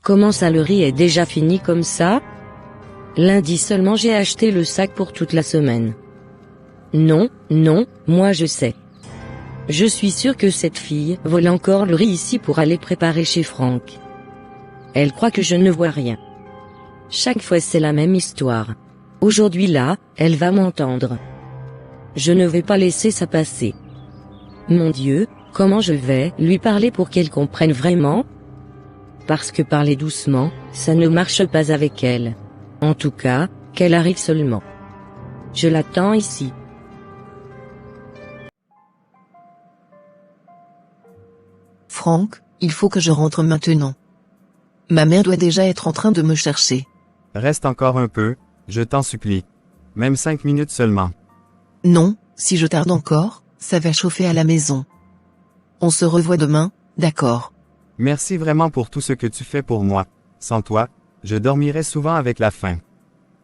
Comment ça, le riz est déjà fini comme ça? Lundi seulement j'ai acheté le sac pour toute la semaine. Non, non, moi je sais. Je suis sûre que cette fille vole encore le riz ici pour aller préparer chez Franck. Elle croit que je ne vois rien. Chaque fois c'est la même histoire. Aujourd'hui là, elle va m'entendre. Je ne vais pas laisser ça passer. Mon Dieu, comment je vais lui parler pour qu'elle comprenne vraiment? Parce que parler doucement, ça ne marche pas avec elle. En tout cas, qu'elle arrive seulement. Je l'attends ici. Franck, il faut que je rentre maintenant. Ma mère doit déjà être en train de me chercher. Reste encore un peu, je t'en supplie. Même 5 minutes seulement. Non, si je tarde encore, ça va chauffer à la maison. On se revoit demain, d'accord? Merci vraiment pour tout ce que tu fais pour moi. Sans toi, je dormirais souvent avec la faim.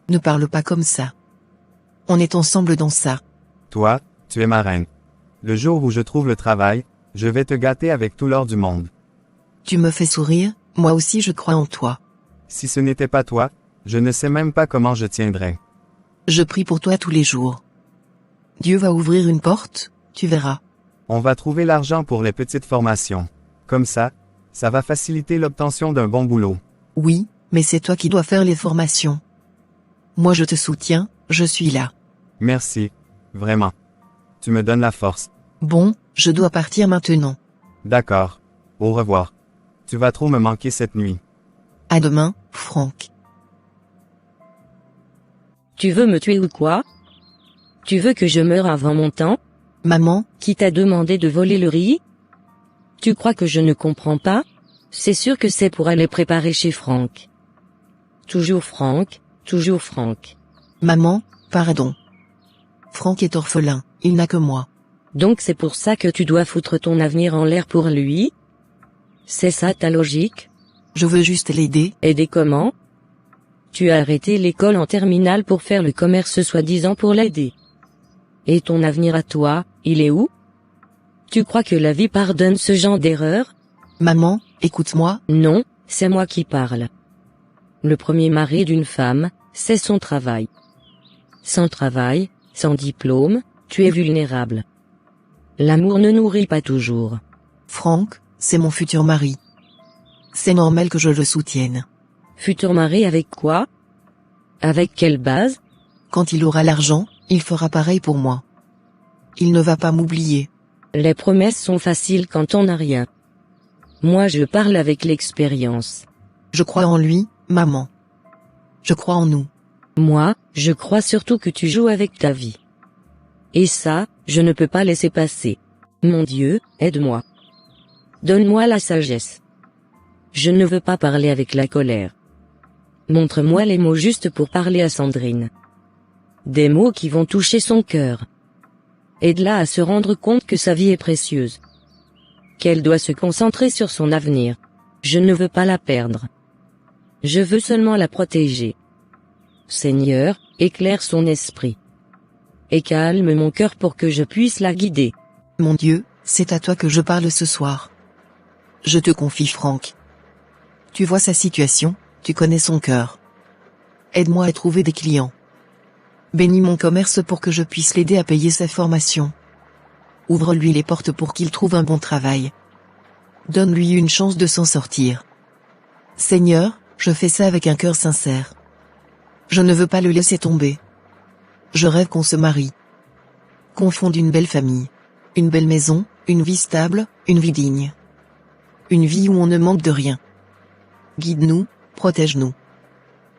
Ne parle pas comme ça. On est ensemble dans ça. Toi, tu es ma reine. Le jour où je trouve le travail, je vais te gâter avec tout l'or du monde. Tu me fais sourire, moi aussi je crois en toi. Si ce n'était pas toi, je ne sais même pas comment je tiendrais. Je prie pour toi tous les jours. Dieu va ouvrir une porte, tu verras. On va trouver l'argent pour les petites formations. Comme ça va faciliter l'obtention d'un bon boulot. Oui, mais c'est toi qui dois faire les formations. Moi je te soutiens, je suis là. Merci. Vraiment. Tu me donnes la force. Bon, je dois partir maintenant. D'accord. Au revoir. Tu vas trop me manquer cette nuit. À demain, Franck. Tu veux me tuer ou quoi? Tu veux que je meure avant mon temps? Maman, Qui t'a demandé de voler le riz? Tu crois que je ne comprends pas? C'est sûr que c'est pour aller préparer chez Franck. Toujours Franck, toujours Franck. maman, pardon. Franck est orphelin, il n'a que moi. Donc c'est pour ça que tu dois foutre ton avenir en l'air pour lui? C'est ça ta logique? Je veux juste l'aider. Aider comment? Tu as arrêté l'école en terminale pour faire le commerce soi-disant pour l'aider. Et ton avenir à toi, il est où? Tu crois que la vie pardonne ce genre d'erreur? Maman, écoute-moi. Non, c'est moi qui parle. Le premier mari d'une femme, c'est son travail. Sans travail, sans diplôme, tu es vulnérable. L'amour ne nourrit pas toujours. Franck, c'est mon futur mari. C'est normal que je le soutienne. Futur mari avec quoi? Avec quelle base? Quand il aura l'argent, il fera pareil pour moi. Il ne va pas m'oublier. Les promesses sont faciles quand on n'a rien. Moi je parle avec l'expérience. Je crois en lui, maman. Je crois en nous. Moi, je crois surtout que tu joues avec ta vie. Et ça, je ne peux pas laisser passer. Mon Dieu, aide-moi. Donne-moi la sagesse. Je ne veux pas parler avec la colère. Montre-moi les mots justes pour parler à Sandrine. Des mots qui vont toucher son cœur. Aide-la à se rendre compte que sa vie est précieuse. Qu'elle doit se concentrer sur son avenir. Je ne veux pas la perdre. Je veux seulement la protéger. Seigneur, éclaire son esprit. Et calme mon cœur pour que je puisse la guider. Mon Dieu, c'est à toi que je parle ce soir. Je te confie Franck. Tu vois sa situation, tu connais son cœur. Aide-moi à trouver des clients. Bénis mon commerce pour que je puisse l'aider à payer sa formation. Ouvre-lui les portes pour qu'il trouve un bon travail. Donne-lui une chance de s'en sortir. Seigneur, je fais ça avec un cœur sincère. Je ne veux pas le laisser tomber. Je rêve qu'on se marie. Qu'on fonde une belle famille. Une belle maison, une vie stable, une vie digne. Une vie où on ne manque de rien. Guide-nous, protège-nous.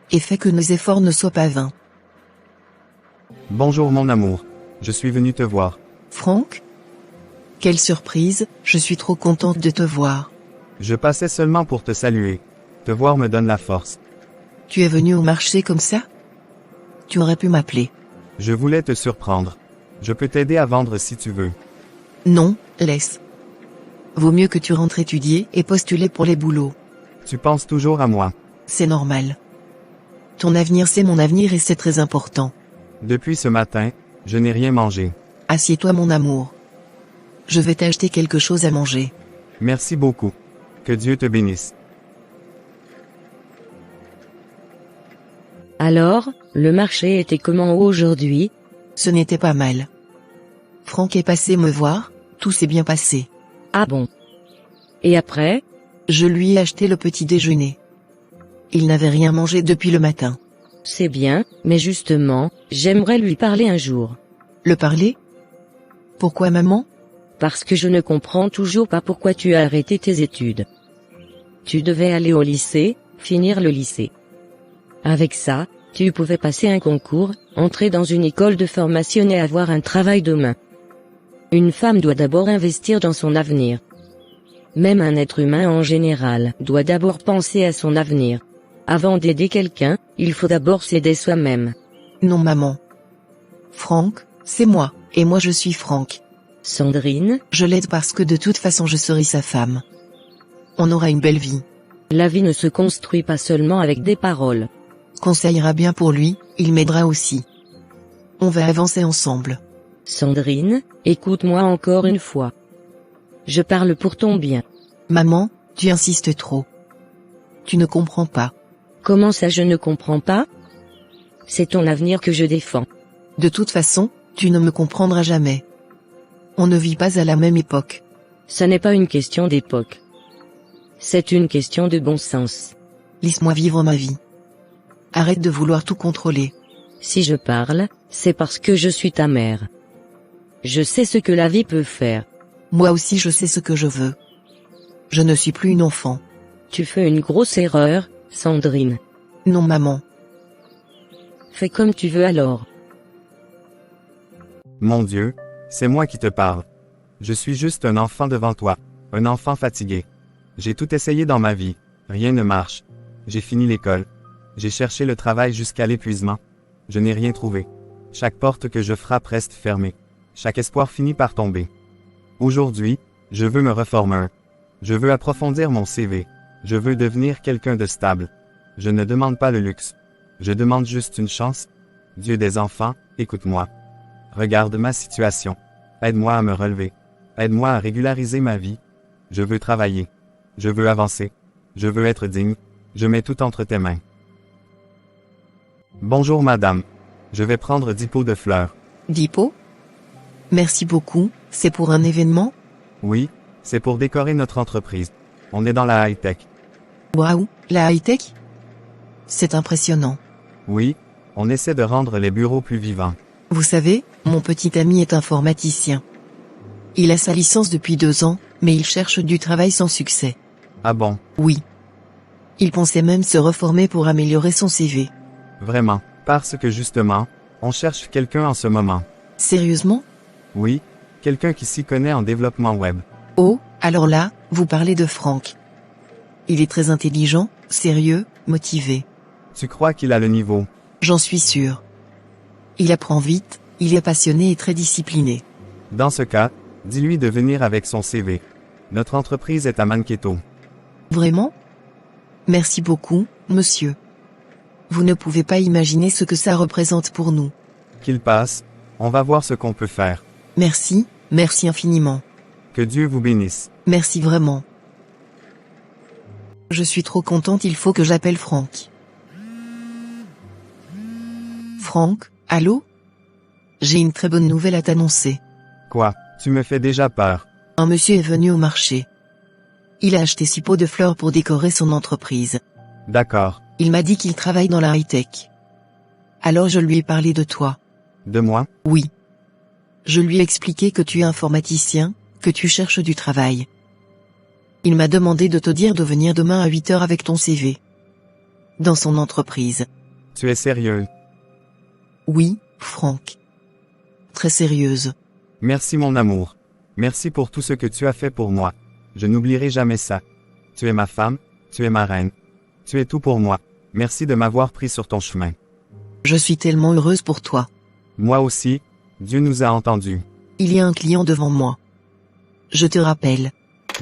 Et fais que nos efforts ne soient pas vains. Bonjour mon amour. Je suis venu te voir. Franck? Quelle surprise, je suis trop contente de te voir. Je passais seulement pour te saluer. Te voir me donne la force. Tu es venu au marché comme ça? Tu aurais pu m'appeler. Je voulais te surprendre. Je peux t'aider à vendre si tu veux. Non, laisse. Vaut mieux que tu rentres étudier et postuler pour les boulots. Tu penses toujours à moi. C'est normal. Ton avenir c'est mon avenir et c'est très important. Depuis ce matin, je n'ai rien mangé. Assieds-toi mon amour. Je vais t'acheter quelque chose à manger. Merci beaucoup. Que Dieu te bénisse. Alors, le marché était comment aujourd'hui? Ce n'était pas mal. Franck est passé me voir, tout s'est bien passé. Ah bon? Et après? Je lui ai acheté le petit déjeuner. Il n'avait rien mangé depuis le matin. C'est bien, mais justement, j'aimerais lui parler un jour. Le parler? Pourquoi maman? Parce que je ne comprends toujours pas pourquoi tu as arrêté tes études. Tu devais aller au lycée, finir le lycée. Avec ça, tu pouvais passer un concours, entrer dans une école de formation et avoir un travail demain. Une femme doit d'abord investir dans son avenir. Même un être humain en général doit d'abord penser à son avenir. Avant d'aider quelqu'un, il faut d'abord s'aider soi-même. Non maman. Franck, c'est moi, et moi je suis Franck. Sandrine, Je l'aide parce que de toute façon je serai sa femme. On aura une belle vie. la vie ne se construit pas seulement avec des paroles. Quand ça ira bien pour lui, il m'aidera aussi. On va avancer ensemble. Sandrine, écoute-moi encore une fois. Je parle pour ton bien. Maman, tu insistes trop. Tu ne comprends pas. Comment ça je ne comprends pas? C'est ton avenir que je défends. De toute façon, tu ne me comprendras jamais. On ne vit pas à la même époque. Ça n'est pas une question d'époque. C'est une question de bon sens. Laisse-moi vivre ma vie. Arrête de vouloir tout contrôler. Si je parle, c'est parce que je suis ta mère. Je sais ce que la vie peut faire. Moi aussi je sais ce que je veux. Je ne suis plus une enfant. Tu fais une grosse erreur, Sandrine. Non maman. Fais comme tu veux alors. Mon Dieu, c'est moi qui te parle. Je suis juste un enfant devant toi, un enfant fatigué. J'ai tout essayé dans ma vie, rien ne marche. J'ai fini l'école. J'ai cherché le travail jusqu'à l'épuisement. Je n'ai rien trouvé. Chaque porte que je frappe reste fermée. Chaque espoir finit par tomber. Aujourd'hui, je veux me reformer. Je veux approfondir mon CV. Je veux devenir quelqu'un de stable. Je ne demande pas le luxe. Je demande juste une chance. Dieu des enfants, écoute-moi. Regarde ma situation. Aide-moi à me relever. Aide-moi à régulariser ma vie. Je veux travailler. Je veux avancer. Je veux être digne. Je mets tout entre tes mains. Bonjour madame. Je vais prendre 10 pots de fleurs. 10 pots? Merci beaucoup, c'est pour un événement? Oui, c'est pour décorer notre entreprise. On est dans la high-tech. Waouh, la high-tech? C'est impressionnant. Oui, on essaie de rendre les bureaux plus vivants. Vous savez, mon petit ami est informaticien. Il a sa licence depuis 2 ans, mais il cherche du travail sans succès. Ah bon? Oui. Il pensait même se reformer pour améliorer son CV. Vraiment, parce que justement, on cherche quelqu'un en ce moment. Sérieusement? Oui, quelqu'un qui s'y connaît en développement web. Oh, alors là, vous parlez de Franck. Il est très intelligent, sérieux, motivé. Tu crois qu'il a le niveau? J'en suis sûr. Il apprend vite, il est passionné et très discipliné. Dans ce cas, dis-lui de venir avec son CV. Notre entreprise est à Mankato. Vraiment? Merci beaucoup, monsieur. Vous ne pouvez pas imaginer ce que ça représente pour nous. Qu'il passe, on va voir ce qu'on peut faire. Merci, merci infiniment. Que Dieu vous bénisse. Merci vraiment. Je suis trop contente, il faut que j'appelle Franck. Franck, allô? J'ai une très bonne nouvelle à t'annoncer. Quoi? Tu me fais déjà peur. Un monsieur est venu au marché. Il a acheté 6 pots de fleurs pour décorer son entreprise. D'accord. Il m'a dit qu'il travaille dans la high-tech. Alors je lui ai parlé de toi. De moi? Oui. Je lui ai expliqué que tu es informaticien, que tu cherches du travail. Il m'a demandé de te dire de venir demain à 8 heures avec ton CV. Dans son entreprise. Tu es sérieux? Oui, Franck. Très sérieuse. Merci mon amour. Merci pour tout ce que tu as fait pour moi. Je n'oublierai jamais ça. Tu es ma femme, tu es ma reine. Tu es tout pour moi. Merci de m'avoir pris sur ton chemin. Je suis tellement heureuse pour toi. Moi aussi, Dieu nous a entendus. Il y a un client devant moi. Je te rappelle.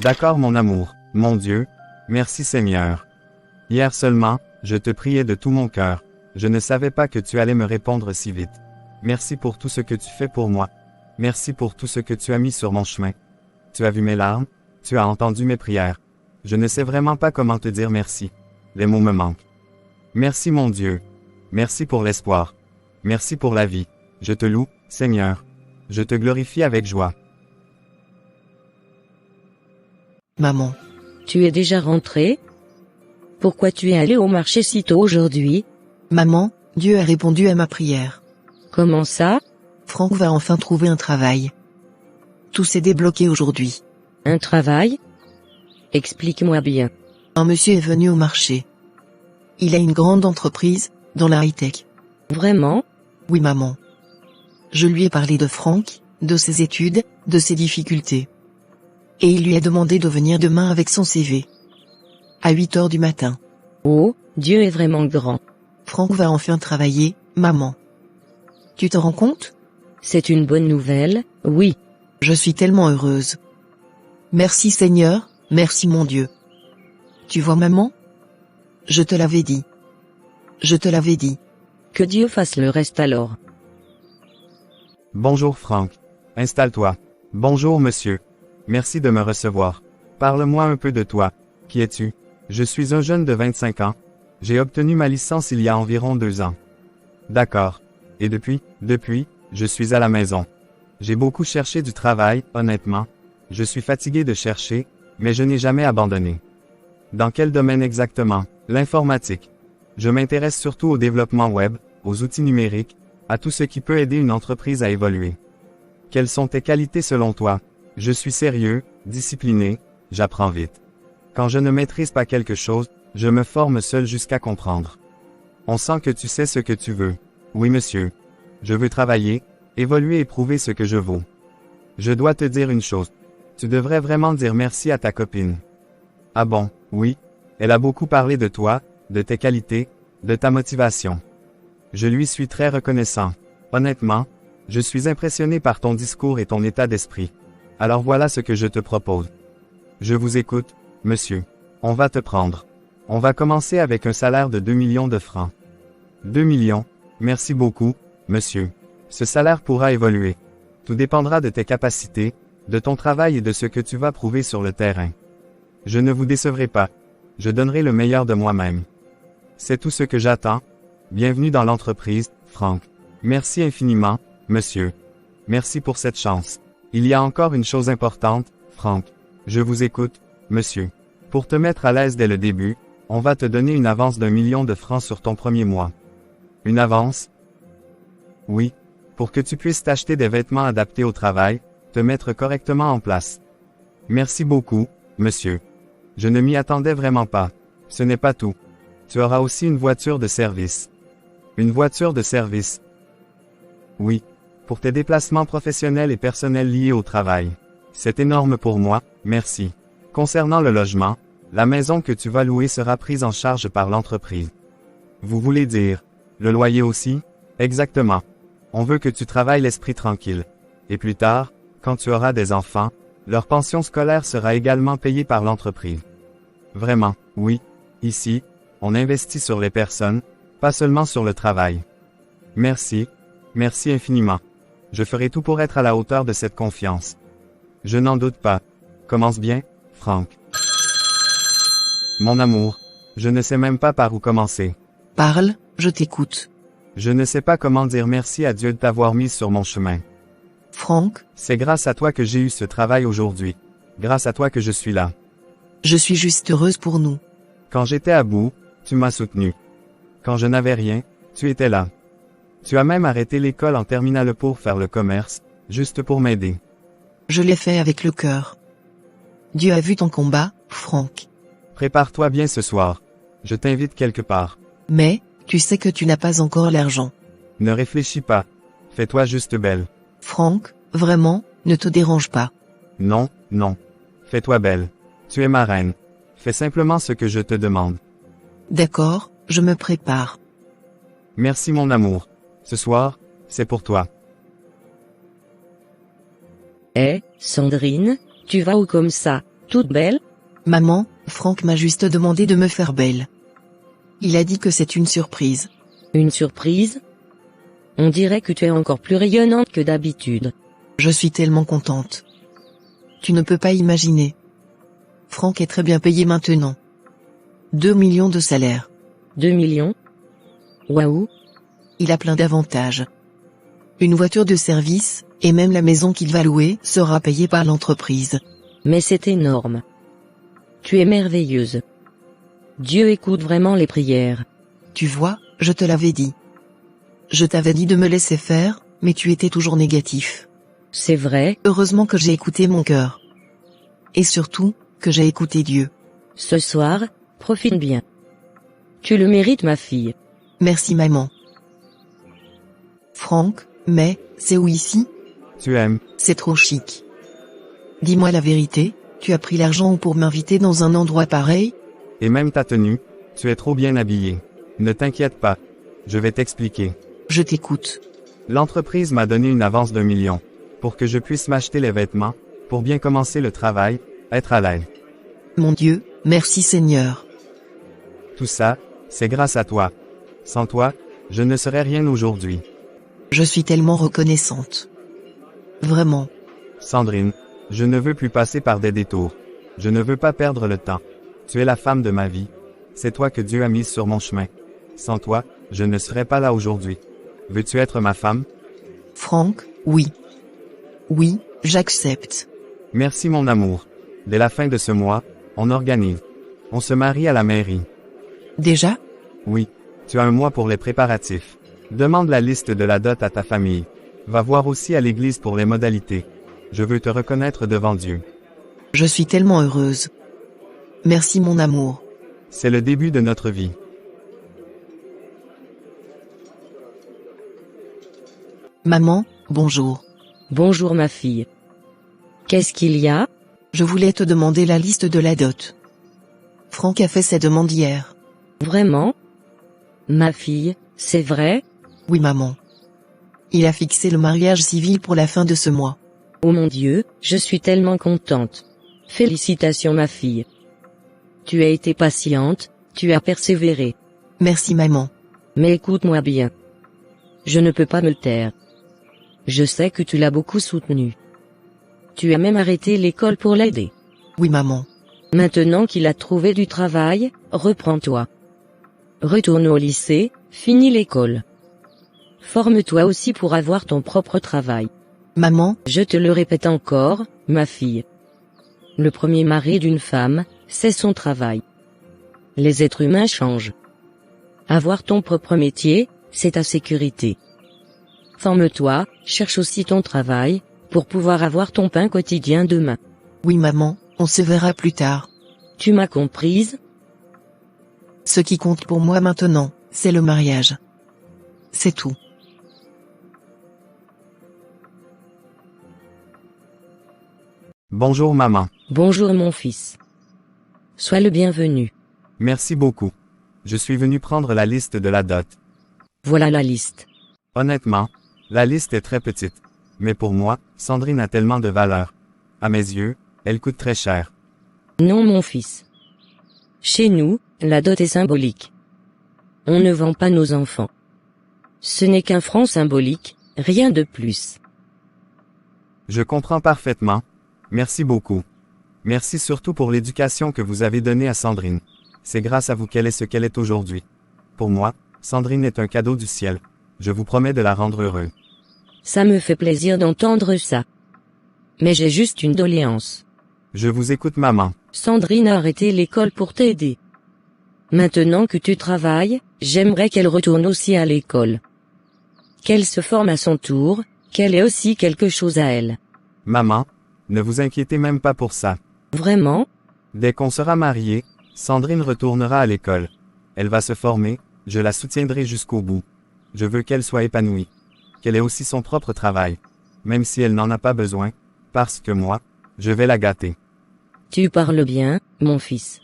D'accord mon amour, mon Dieu. Merci Seigneur. Hier seulement, je te priais de tout mon cœur. Je ne savais pas que tu allais me répondre si vite. Merci pour tout ce que tu fais pour moi. Merci pour tout ce que tu as mis sur mon chemin. Tu as vu mes larmes, tu as entendu mes prières. Je ne sais vraiment pas comment te dire merci. Les mots me manquent. Merci mon Dieu. Merci pour l'espoir. Merci pour la vie. Je te loue, Seigneur. Je te glorifie avec joie. Maman. Tu es déjà rentré? Pourquoi tu es allé au marché si tôt aujourd'hui? Maman, Dieu a répondu à ma prière. Comment ça? Franck va enfin trouver un travail. Tout s'est débloqué aujourd'hui. Un travail? Explique-moi bien. Un monsieur est venu au marché. Il a une grande entreprise, dans la high-tech. Vraiment? Oui maman. Je lui ai parlé de Franck, de ses études, de ses difficultés. Et il lui a demandé de venir demain avec son CV. À 8 heures du matin. Oh, Dieu est vraiment grand. Franck va enfin travailler, maman. Tu te rends compte? C'est une bonne nouvelle, oui. Je suis tellement heureuse. Merci Seigneur, merci mon Dieu. Tu vois maman? Je te l'avais dit. Je te l'avais dit. Que Dieu fasse le reste alors. Bonjour Franck. Installe-toi. Bonjour monsieur. Merci de me recevoir. Parle-moi un peu de toi. Qui es-tu? Je suis un jeune de 25 ans. J'ai obtenu ma licence il y a environ 2 ans. D'accord. Et depuis, je suis à la maison. J'ai beaucoup cherché du travail, honnêtement. Je suis fatigué de chercher, mais je n'ai jamais abandonné. Dans quel domaine exactement? L'informatique. Je m'intéresse surtout au développement web, aux outils numériques, à tout ce qui peut aider une entreprise à évoluer. Quelles sont tes qualités selon toi? Je suis sérieux, discipliné, j'apprends vite. Quand je ne maîtrise pas quelque chose, je me forme seul jusqu'à comprendre. On sent que tu sais ce que tu veux. Oui monsieur. Je veux travailler, évoluer et prouver ce que je vaux. Je dois te dire une chose. Tu devrais vraiment dire merci à ta copine. Ah bon, oui. Elle a beaucoup parlé de toi, de tes qualités, de ta motivation. Je lui suis très reconnaissant. Honnêtement, je suis impressionné par ton discours et ton état d'esprit. Alors voilà ce que je te propose. Je vous écoute, monsieur. On va te prendre. On va commencer avec un salaire de 2 millions de francs. 2 millions, merci beaucoup, monsieur. Ce salaire pourra évoluer. Tout dépendra de tes capacités, de ton travail et de ce que tu vas prouver sur le terrain. Je ne vous décevrai pas. Je donnerai le meilleur de moi-même. C'est tout ce que j'attends. Bienvenue dans l'entreprise, Franck. Merci infiniment, monsieur. Merci pour cette chance. Il y a encore une chose importante, Franck. Je vous écoute, monsieur. Pour te mettre à l'aise dès le début, on va te donner une avance d'1 million de francs sur ton premier mois. Une avance? Oui. Pour que tu puisses t'acheter des vêtements adaptés au travail, te mettre correctement en place. Merci beaucoup, monsieur. Je ne m'y attendais vraiment pas. Ce n'est pas tout. Tu auras aussi une voiture de service. Une voiture de service? Oui. Pour tes déplacements professionnels et personnels liés au travail. C'est énorme pour moi, merci. Concernant le logement, la maison que tu vas louer sera prise en charge par l'entreprise. Vous voulez dire, le loyer aussi? Exactement. On veut que tu travailles l'esprit tranquille. Et plus tard, quand tu auras des enfants, leur pension scolaire sera également payée par l'entreprise. Vraiment, oui. Ici, on investit sur les personnes, pas seulement sur le travail. Merci. Merci infiniment. Je ferai tout pour être à la hauteur de cette confiance. Je n'en doute pas. Commence bien, Franck. Mon amour, je ne sais même pas par où commencer. Parle, je t'écoute. Je ne sais pas comment dire merci à Dieu de t'avoir mis sur mon chemin. Franck, C'est grâce à toi que j'ai eu ce travail aujourd'hui. Grâce à toi que je suis là. je suis juste heureuse pour nous. Quand j'étais à bout, tu m'as soutenu. Quand je n'avais rien, tu étais là. Tu as même arrêté l'école en terminale pour faire le commerce, juste pour m'aider. Je l'ai fait avec le cœur. Dieu a vu ton combat, Franck. Prépare-toi bien ce soir. Je t'invite quelque part. Mais, tu sais que tu n'as pas encore l'argent. Ne réfléchis pas. Fais-toi juste belle. Franck, vraiment, ne te dérange pas. Non, non. Fais-toi belle. Tu es ma reine. Fais simplement ce que je te demande. D'accord, je me prépare. Merci mon amour. Ce soir, c'est pour toi. Sandrine, tu vas où comme ça, toute belle? Maman, Franck m'a juste demandé de me faire belle. Il a dit que c'est une surprise. Une surprise? On dirait que tu es encore plus rayonnante que d'habitude. Je suis tellement contente. Tu ne peux pas imaginer. Franck est très bien payé maintenant. 2 millions de salaire. 2 millions? Waouh, il a plein d'avantages. Une voiture de service, et même la maison qu'il va louer, sera payée par l'entreprise. Mais c'est énorme. Tu es merveilleuse. Dieu écoute vraiment les prières. Tu vois, je te l'avais dit. Je t'avais dit de me laisser faire, mais tu étais toujours négatif. C'est vrai, Heureusement que j'ai écouté mon cœur. Et surtout, que j'ai écouté Dieu. ce soir, profite bien. Tu le mérites, ma fille. Merci maman. Franck, mais, c'est où ici? Tu aimes. C'est trop chic. Dis-moi la vérité, tu as pris l'argent pour m'inviter dans un endroit pareil? Et même ta tenue, tu es trop bien habillé. Ne t'inquiète pas. Je vais t'expliquer. Je t'écoute. L'entreprise m'a donné une avance d'1 million. Pour que je puisse m'acheter les vêtements, pour bien commencer le travail, être à l'aise. Mon Dieu, merci Seigneur. Tout ça, c'est grâce à toi. Sans toi, je ne serais rien aujourd'hui. Je suis tellement reconnaissante. Vraiment. Sandrine, je ne veux plus passer par des détours. Je ne veux pas perdre le temps. Tu es la femme de ma vie. C'est toi que Dieu a mise sur mon chemin. Sans toi, je ne serais pas là aujourd'hui. Veux-tu être ma femme? Franck, oui. Oui, j'accepte. Merci mon amour. Dès la fin de ce mois, on organise. On se marie à la mairie. Déjà? Oui, tu as un mois pour les préparatifs. Demande la liste de la dot à ta famille. Va voir aussi à l'église pour les modalités. Je veux te reconnaître devant Dieu. Je suis tellement heureuse. Merci mon amour. C'est le début de notre vie. Maman, bonjour. Bonjour, ma fille. Qu'est-ce qu'il y a? Je voulais te demander la liste de la dot. Franck a fait sa demande hier. Vraiment? Ma fille, c'est vrai? Oui maman. Il a fixé le mariage civil pour la fin de ce mois. Oh mon Dieu, je suis tellement contente. Félicitations, ma fille. Tu as été patiente, tu as persévéré. Merci maman. Mais écoute-moi bien. Je ne peux pas me taire. Je sais que tu l'as beaucoup soutenu. Tu as même arrêté l'école pour l'aider. Oui maman. Maintenant qu'il a trouvé du travail, reprends-toi. Retourne au lycée, finis l'école. Forme-toi aussi pour avoir ton propre travail. Maman, Je te le répète encore, ma fille. Le premier mari d'une femme, c'est son travail. Les êtres humains changent. Avoir ton propre métier, c'est ta sécurité. Forme-toi, cherche aussi ton travail, pour pouvoir avoir ton pain quotidien demain. oui maman, on se verra plus tard. Tu m'as comprise? Ce qui compte pour moi maintenant, c'est le mariage. C'est tout. Bonjour maman. Bonjour mon fils. Sois le bienvenu. Merci beaucoup. Je suis venu prendre la liste de la dot. Voilà la liste. Honnêtement, la liste est très petite. Mais pour moi, Sandrine a tellement de valeur. À mes yeux, elle coûte très cher. Non mon fils. Chez nous, la dot est symbolique. On ne vend pas nos enfants. Ce n'est qu'un franc symbolique, rien de plus. Je comprends parfaitement. Merci beaucoup. Merci surtout pour l'éducation que vous avez donnée à Sandrine. C'est grâce à vous qu'elle est ce qu'elle est aujourd'hui. Pour moi, Sandrine est un cadeau du ciel. Je vous promets de la rendre heureuse. Ça me fait plaisir d'entendre ça. Mais j'ai juste une doléance. Je vous écoute maman. Sandrine a arrêté l'école pour t'aider. Maintenant que tu travailles, j'aimerais qu'elle retourne aussi à l'école. Qu'elle se forme à son tour, qu'elle ait aussi quelque chose à elle. Maman, ne vous inquiétez même pas pour ça. Vraiment? Dès qu'on sera mariés, Sandrine retournera à l'école. Elle va se former, je la soutiendrai jusqu'au bout. Je veux qu'elle soit épanouie. Qu'elle ait aussi son propre travail. Même si elle n'en a pas besoin, parce que moi, je vais la gâter. Tu parles bien, mon fils.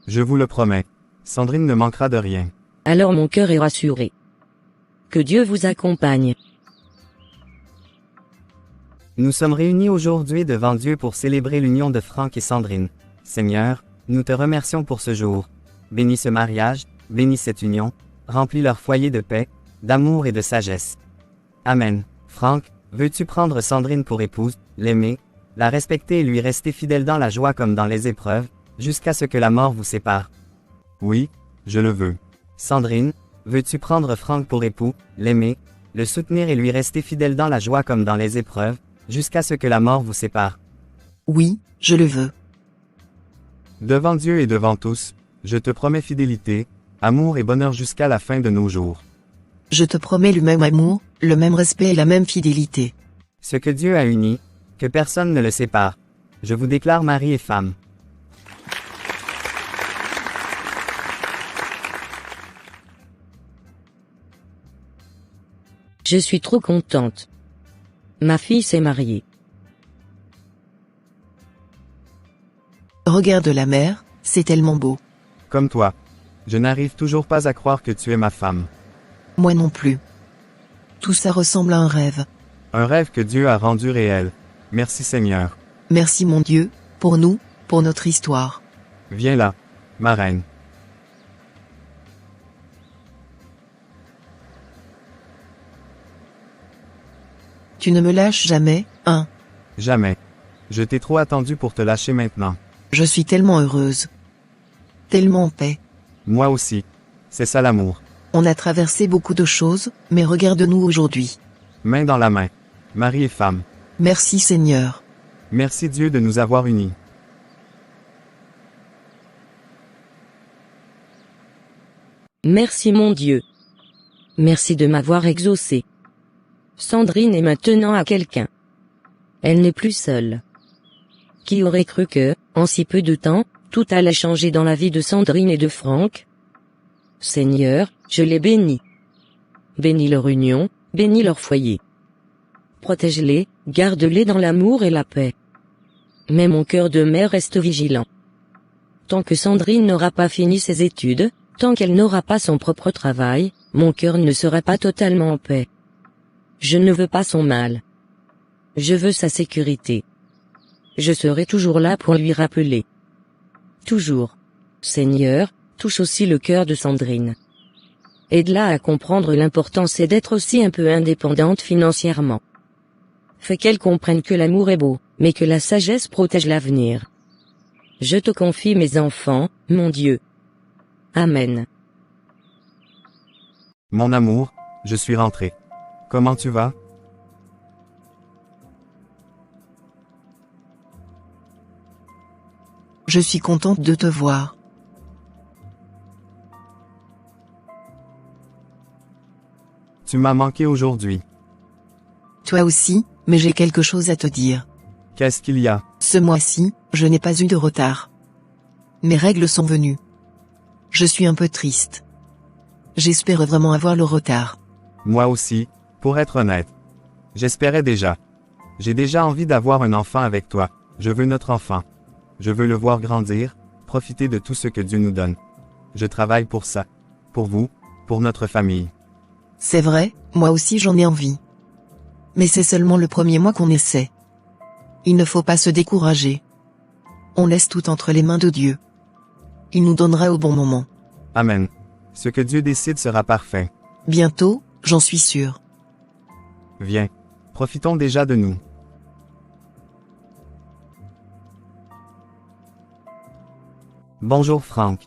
Je vous le promets. Sandrine ne manquera de rien. Alors mon cœur est rassuré. Que Dieu vous accompagne. Nous sommes réunis aujourd'hui devant Dieu pour célébrer l'union de Franck et Sandrine. Seigneur, nous te remercions pour ce jour. Bénis ce mariage, bénis cette union, remplis leur foyer de paix, d'amour et de sagesse. Amen. Franck, veux-tu prendre Sandrine pour épouse, l'aimer, la respecter et lui rester fidèle dans la joie comme dans les épreuves, jusqu'à ce que la mort vous sépare? Oui, je le veux. Sandrine, Veux-tu prendre Franck pour époux, l'aimer, le soutenir et lui rester fidèle dans la joie comme dans les épreuves, jusqu'à ce que la mort vous sépare? Oui, je le veux. Devant Dieu et devant tous, je te promets fidélité, amour et bonheur jusqu'à la fin de nos jours. Je te promets le même amour, le même respect et la même fidélité. Ce que Dieu a uni, que personne ne le sépare. Je vous déclare mari et femme. Je suis trop contente. Ma fille s'est mariée. Regarde la mer, c'est tellement beau. Comme toi. Je n'arrive toujours pas à croire que tu es ma femme. Moi non plus. Tout ça ressemble à un rêve. Un rêve que Dieu a rendu réel. Merci Seigneur. Merci mon Dieu, pour nous, pour notre histoire. Viens là, ma reine. Tu ne me lâches jamais, hein? Jamais. Je t'ai trop attendu pour te lâcher maintenant. Je suis tellement heureuse. Tellement en paix. Moi aussi. C'est ça l'amour. On a traversé beaucoup de choses, mais regarde-nous aujourd'hui. Main dans la main. Mari et femme. Merci Seigneur. Merci Dieu de nous avoir unis. Merci mon Dieu. Merci de m'avoir exaucé. Sandrine est maintenant à quelqu'un. Elle n'est plus seule. Qui aurait cru que, en si peu de temps, tout allait changer dans la vie de Sandrine et de Franck? Seigneur, je les bénis. Bénis leur union, bénis leur foyer. Protège-les, garde-les dans l'amour et la paix. Mais mon cœur de mère reste vigilant. Tant que Sandrine n'aura pas fini ses études, tant qu'elle n'aura pas son propre travail, mon cœur ne sera pas totalement en paix. Je ne veux pas son mal. Je veux sa sécurité. Je serai toujours là pour lui rappeler. Toujours. Seigneur, touche aussi le cœur de Sandrine. Aide-la à comprendre l'importance et d'être aussi un peu indépendante financièrement. Fais qu'elle comprenne que l'amour est beau, mais que la sagesse protège l'avenir. Je te confie mes enfants, mon Dieu. Amen. Mon amour, je suis rentré. Comment tu vas? Je suis contente de te voir. Tu m'as manqué aujourd'hui. Toi aussi, mais j'ai quelque chose à te dire. Qu'est-ce qu'il y a? Ce mois-ci, je n'ai pas eu de retard. Mes règles sont venues. Je suis un peu triste. J'espère vraiment avoir le retard. Moi aussi, pour être honnête. J'espérais déjà. J'ai déjà envie d'avoir un enfant avec toi. Je veux notre enfant. Je veux le voir grandir, profiter de tout ce que Dieu nous donne. Je travaille pour ça. Pour vous, pour notre famille. C'est vrai, moi aussi j'en ai envie. Mais c'est seulement le premier mois qu'on essaie. Il ne faut pas se décourager. On laisse tout entre les mains de Dieu. Il nous donnera au bon moment. Amen. Ce que Dieu décide sera parfait. Bientôt, j'en suis sûr. Viens. Profitons déjà de nous. Bonjour Franck.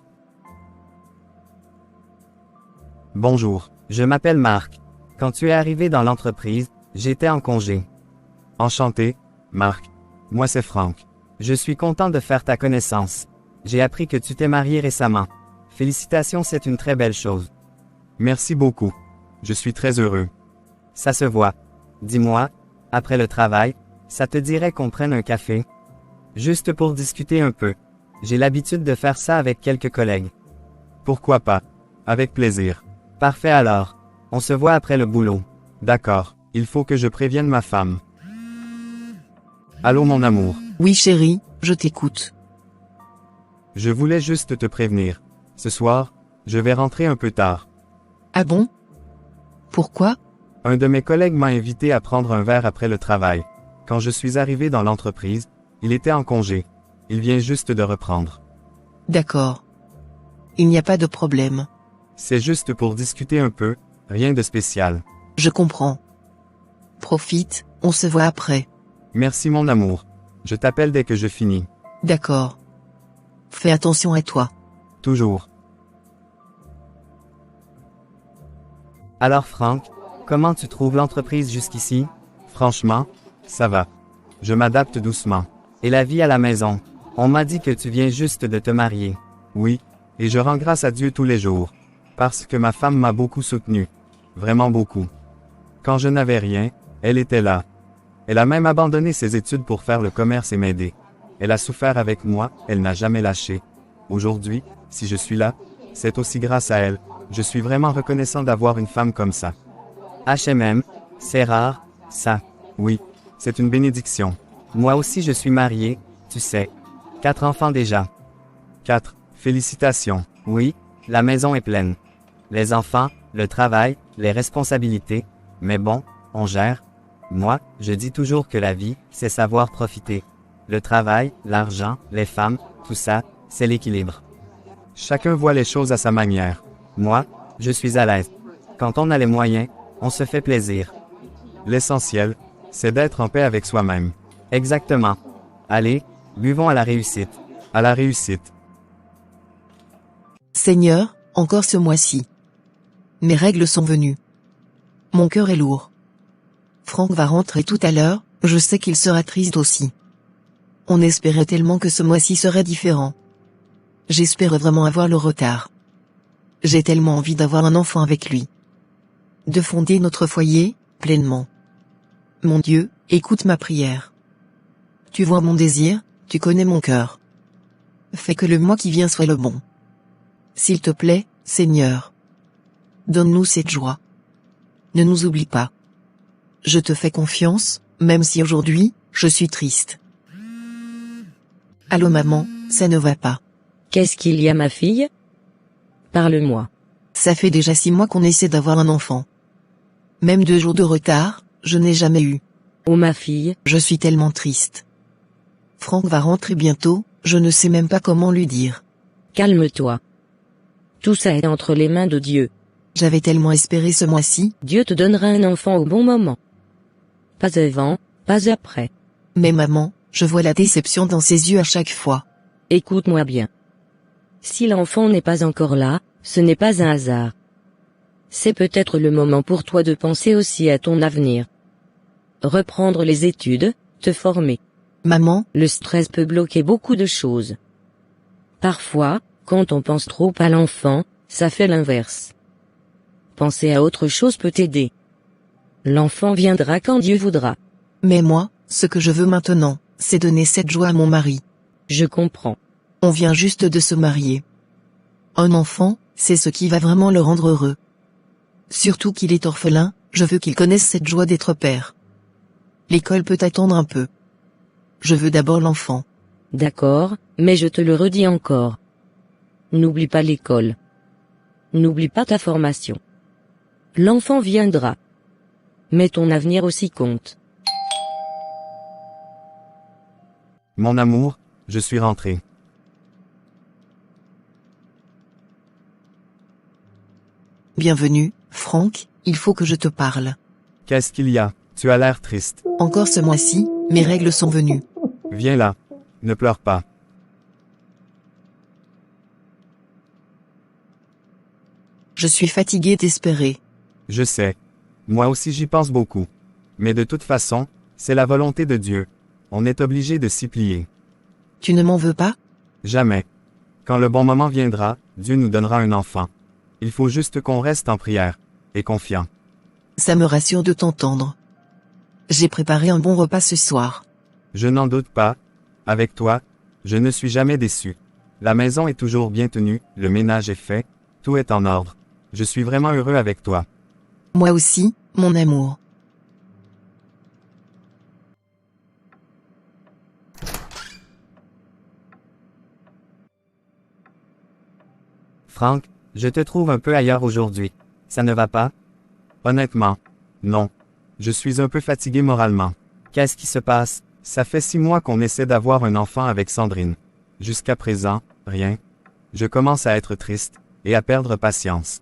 Bonjour. Je m'appelle Marc. Quand tu es arrivé dans l'entreprise, j'étais en congé. Enchanté, Marc. Moi c'est Franck. Je suis content de faire ta connaissance. J'ai appris que tu t'es marié récemment. Félicitations, c'est une très belle chose. Merci beaucoup. Je suis très heureux. Ça se voit. Dis-moi, après le travail, ça te dirait qu'on prenne un café? Juste pour discuter un peu. J'ai l'habitude de faire ça avec quelques collègues. Pourquoi pas? Avec plaisir. Parfait alors. On se voit après le boulot. D'accord, il faut que je prévienne ma femme. Allô mon amour. Oui chérie, je t'écoute. Je voulais juste te prévenir. Ce soir, je vais rentrer un peu tard. Ah bon? Pourquoi? Un de mes collègues m'a invité à prendre un verre après le travail. Quand je suis arrivé dans l'entreprise, il était en congé. Il vient juste de reprendre. D'accord. Il n'y a pas de problème. C'est juste pour discuter un peu, rien de spécial. Je comprends. Profite, on se voit après. Merci mon amour. Je t'appelle dès que je finis. D'accord. Fais attention à toi. Toujours. Alors Franck, comment tu trouves l'entreprise jusqu'ici? Franchement, ça va. Je m'adapte doucement. Et la vie à la maison? On m'a dit que tu viens juste de te marier. Oui, et je rends grâce à Dieu tous les jours. Parce que ma femme m'a beaucoup soutenu. Vraiment beaucoup. Quand je n'avais rien, elle était là. Elle a même abandonné ses études pour faire le commerce et m'aider. Elle a souffert avec moi, elle n'a jamais lâché. Aujourd'hui, si je suis là, c'est aussi grâce à elle. Je suis vraiment reconnaissant d'avoir une femme comme ça. HMM, c'est rare, ça. Oui, c'est une bénédiction. Moi aussi je suis marié, tu sais. 4 enfants déjà. 4. Félicitations. Oui, la maison est pleine. Les enfants, le travail, les responsabilités. Mais bon, on gère. Moi, je dis toujours que la vie, c'est savoir profiter. Le travail, l'argent, les femmes, tout ça, c'est l'équilibre. Chacun voit les choses à sa manière. Moi, je suis à l'aise. Quand on a les moyens, on se fait plaisir. L'essentiel, c'est d'être en paix avec soi-même. Exactement. Allez, buvons à la réussite. À la réussite. Seigneur, encore ce mois-ci. Mes règles sont venues. Mon cœur est lourd. Franck va rentrer tout à l'heure, je sais qu'il sera triste aussi. On espérait tellement que ce mois-ci serait différent. J'espère vraiment avoir le retard. J'ai tellement envie d'avoir un enfant avec lui. De fonder notre foyer, pleinement. Mon Dieu, écoute ma prière. Tu vois mon désir, tu connais mon cœur. Fais que le mois qui vient soit le bon. S'il te plaît, Seigneur. Donne-nous cette joie. Ne nous oublie pas. Je te fais confiance, même si aujourd'hui, je suis triste. Allô maman, ça ne va pas. Qu'est-ce qu'il y a ma fille? Parle-moi. Ça fait déjà 6 mois qu'on essaie d'avoir un enfant. Même 2 jours de retard, je n'ai jamais eu. Oh ma fille, Je suis tellement triste. Franck va rentrer bientôt, je ne sais même pas comment lui dire. calme-toi. Tout ça est entre les mains de Dieu. J'avais tellement espéré ce mois-ci, Dieu te donnera un enfant au bon moment. Pas avant, pas après. mais maman, je vois la déception dans ses yeux à chaque fois. Écoute-moi bien. Si l'enfant n'est pas encore là, ce n'est pas un hasard. C'est peut-être le moment pour toi de penser aussi à ton avenir. Reprendre les études, te former. Maman, Le stress peut bloquer beaucoup de choses. Parfois, quand on pense trop à l'enfant, ça fait l'inverse. Penser à autre chose peut t'aider. L'enfant viendra quand Dieu voudra. mais moi, ce que je veux maintenant, c'est donner cette joie à mon mari. Je comprends. On vient juste de se marier. Un enfant, c'est ce qui va vraiment le rendre heureux. Surtout qu'il est orphelin, je veux qu'il connaisse cette joie d'être père. L'école peut attendre un peu. Je veux d'abord l'enfant. D'accord, mais je te le redis encore. N'oublie pas l'école. N'oublie pas ta formation. L'enfant viendra. Mais ton avenir aussi compte. Mon amour, je suis rentré. Bienvenue, Franck, il faut que je te parle. Qu'est-ce qu'il y a? Tu as l'air triste. Encore ce mois-ci, mes règles sont venues. Viens là. Ne pleure pas. Je suis fatiguée d'espérer. Je sais. Moi aussi j'y pense beaucoup. Mais de toute façon, c'est la volonté de Dieu. On est obligé de s'y plier. Tu ne m'en veux pas? Jamais. Quand le bon moment viendra, Dieu nous donnera un enfant. Il faut juste qu'on reste en prière, et confiant. Ça me rassure de t'entendre. J'ai préparé un bon repas ce soir. Je n'en doute pas. Avec toi, je ne suis jamais déçu. La maison est toujours bien tenue, le ménage est fait, tout est en ordre. Je suis vraiment heureux avec toi. Moi aussi, mon amour. Franck, je te trouve un peu ailleurs aujourd'hui. Ça ne va pas? Honnêtement, non. Je suis un peu fatigué moralement. Qu'est-ce qui se passe? Ça fait 6 mois qu'on essaie d'avoir un enfant avec Sandrine. Jusqu'à présent, rien. Je commence à être triste, et à perdre patience.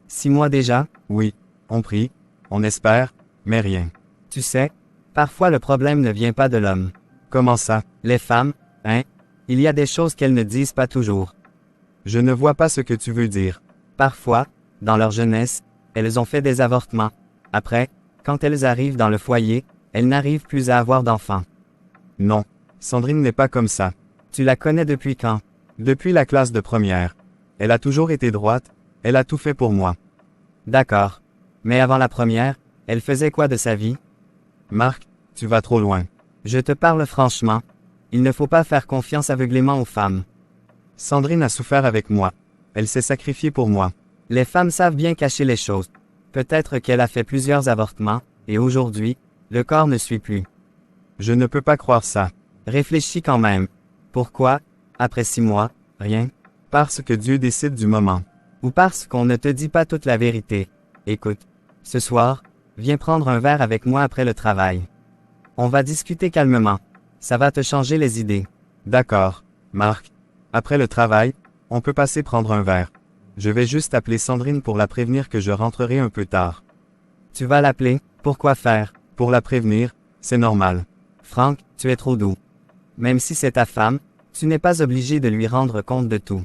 6 mois déjà? Oui, on prie, on espère, mais rien. Tu sais, parfois le problème ne vient pas de l'homme. Comment ça? Les femmes, hein? Il y a des choses qu'elles ne disent pas toujours. Je ne vois pas ce que tu veux dire. Parfois, dans leur jeunesse, elles ont fait des avortements. Après, quand elles arrivent dans le foyer, elles n'arrivent plus à avoir d'enfants. Non, Sandrine n'est pas comme ça. Tu la connais depuis quand? Depuis la classe de première. Elle a toujours été droite, elle a tout fait pour moi. D'accord. Mais avant la première, elle faisait quoi de sa vie? Marc, tu vas trop loin. Je te parle franchement. Il ne faut pas faire confiance aveuglément aux femmes. Sandrine a souffert avec moi. Elle s'est sacrifiée pour moi. Les femmes savent bien cacher les choses. Peut-être qu'elle a fait plusieurs avortements, et aujourd'hui, le corps ne suit plus. Je ne peux pas croire ça. Réfléchis quand même. Pourquoi, après 6 mois, rien? Parce que Dieu décide du moment. Ou parce qu'on ne te dit pas toute la vérité. Écoute. Ce soir, viens prendre un verre avec moi après le travail. On va discuter calmement. Ça va te changer les idées. D'accord, Marc. Après le travail, on peut passer prendre un verre. Je vais juste appeler Sandrine pour la prévenir que je rentrerai un peu tard. Tu vas l'appeler? Pourquoi faire? Pour la prévenir, c'est normal. Frank, tu es trop doux. Même si c'est ta femme, tu n'es pas obligé de lui rendre compte de tout.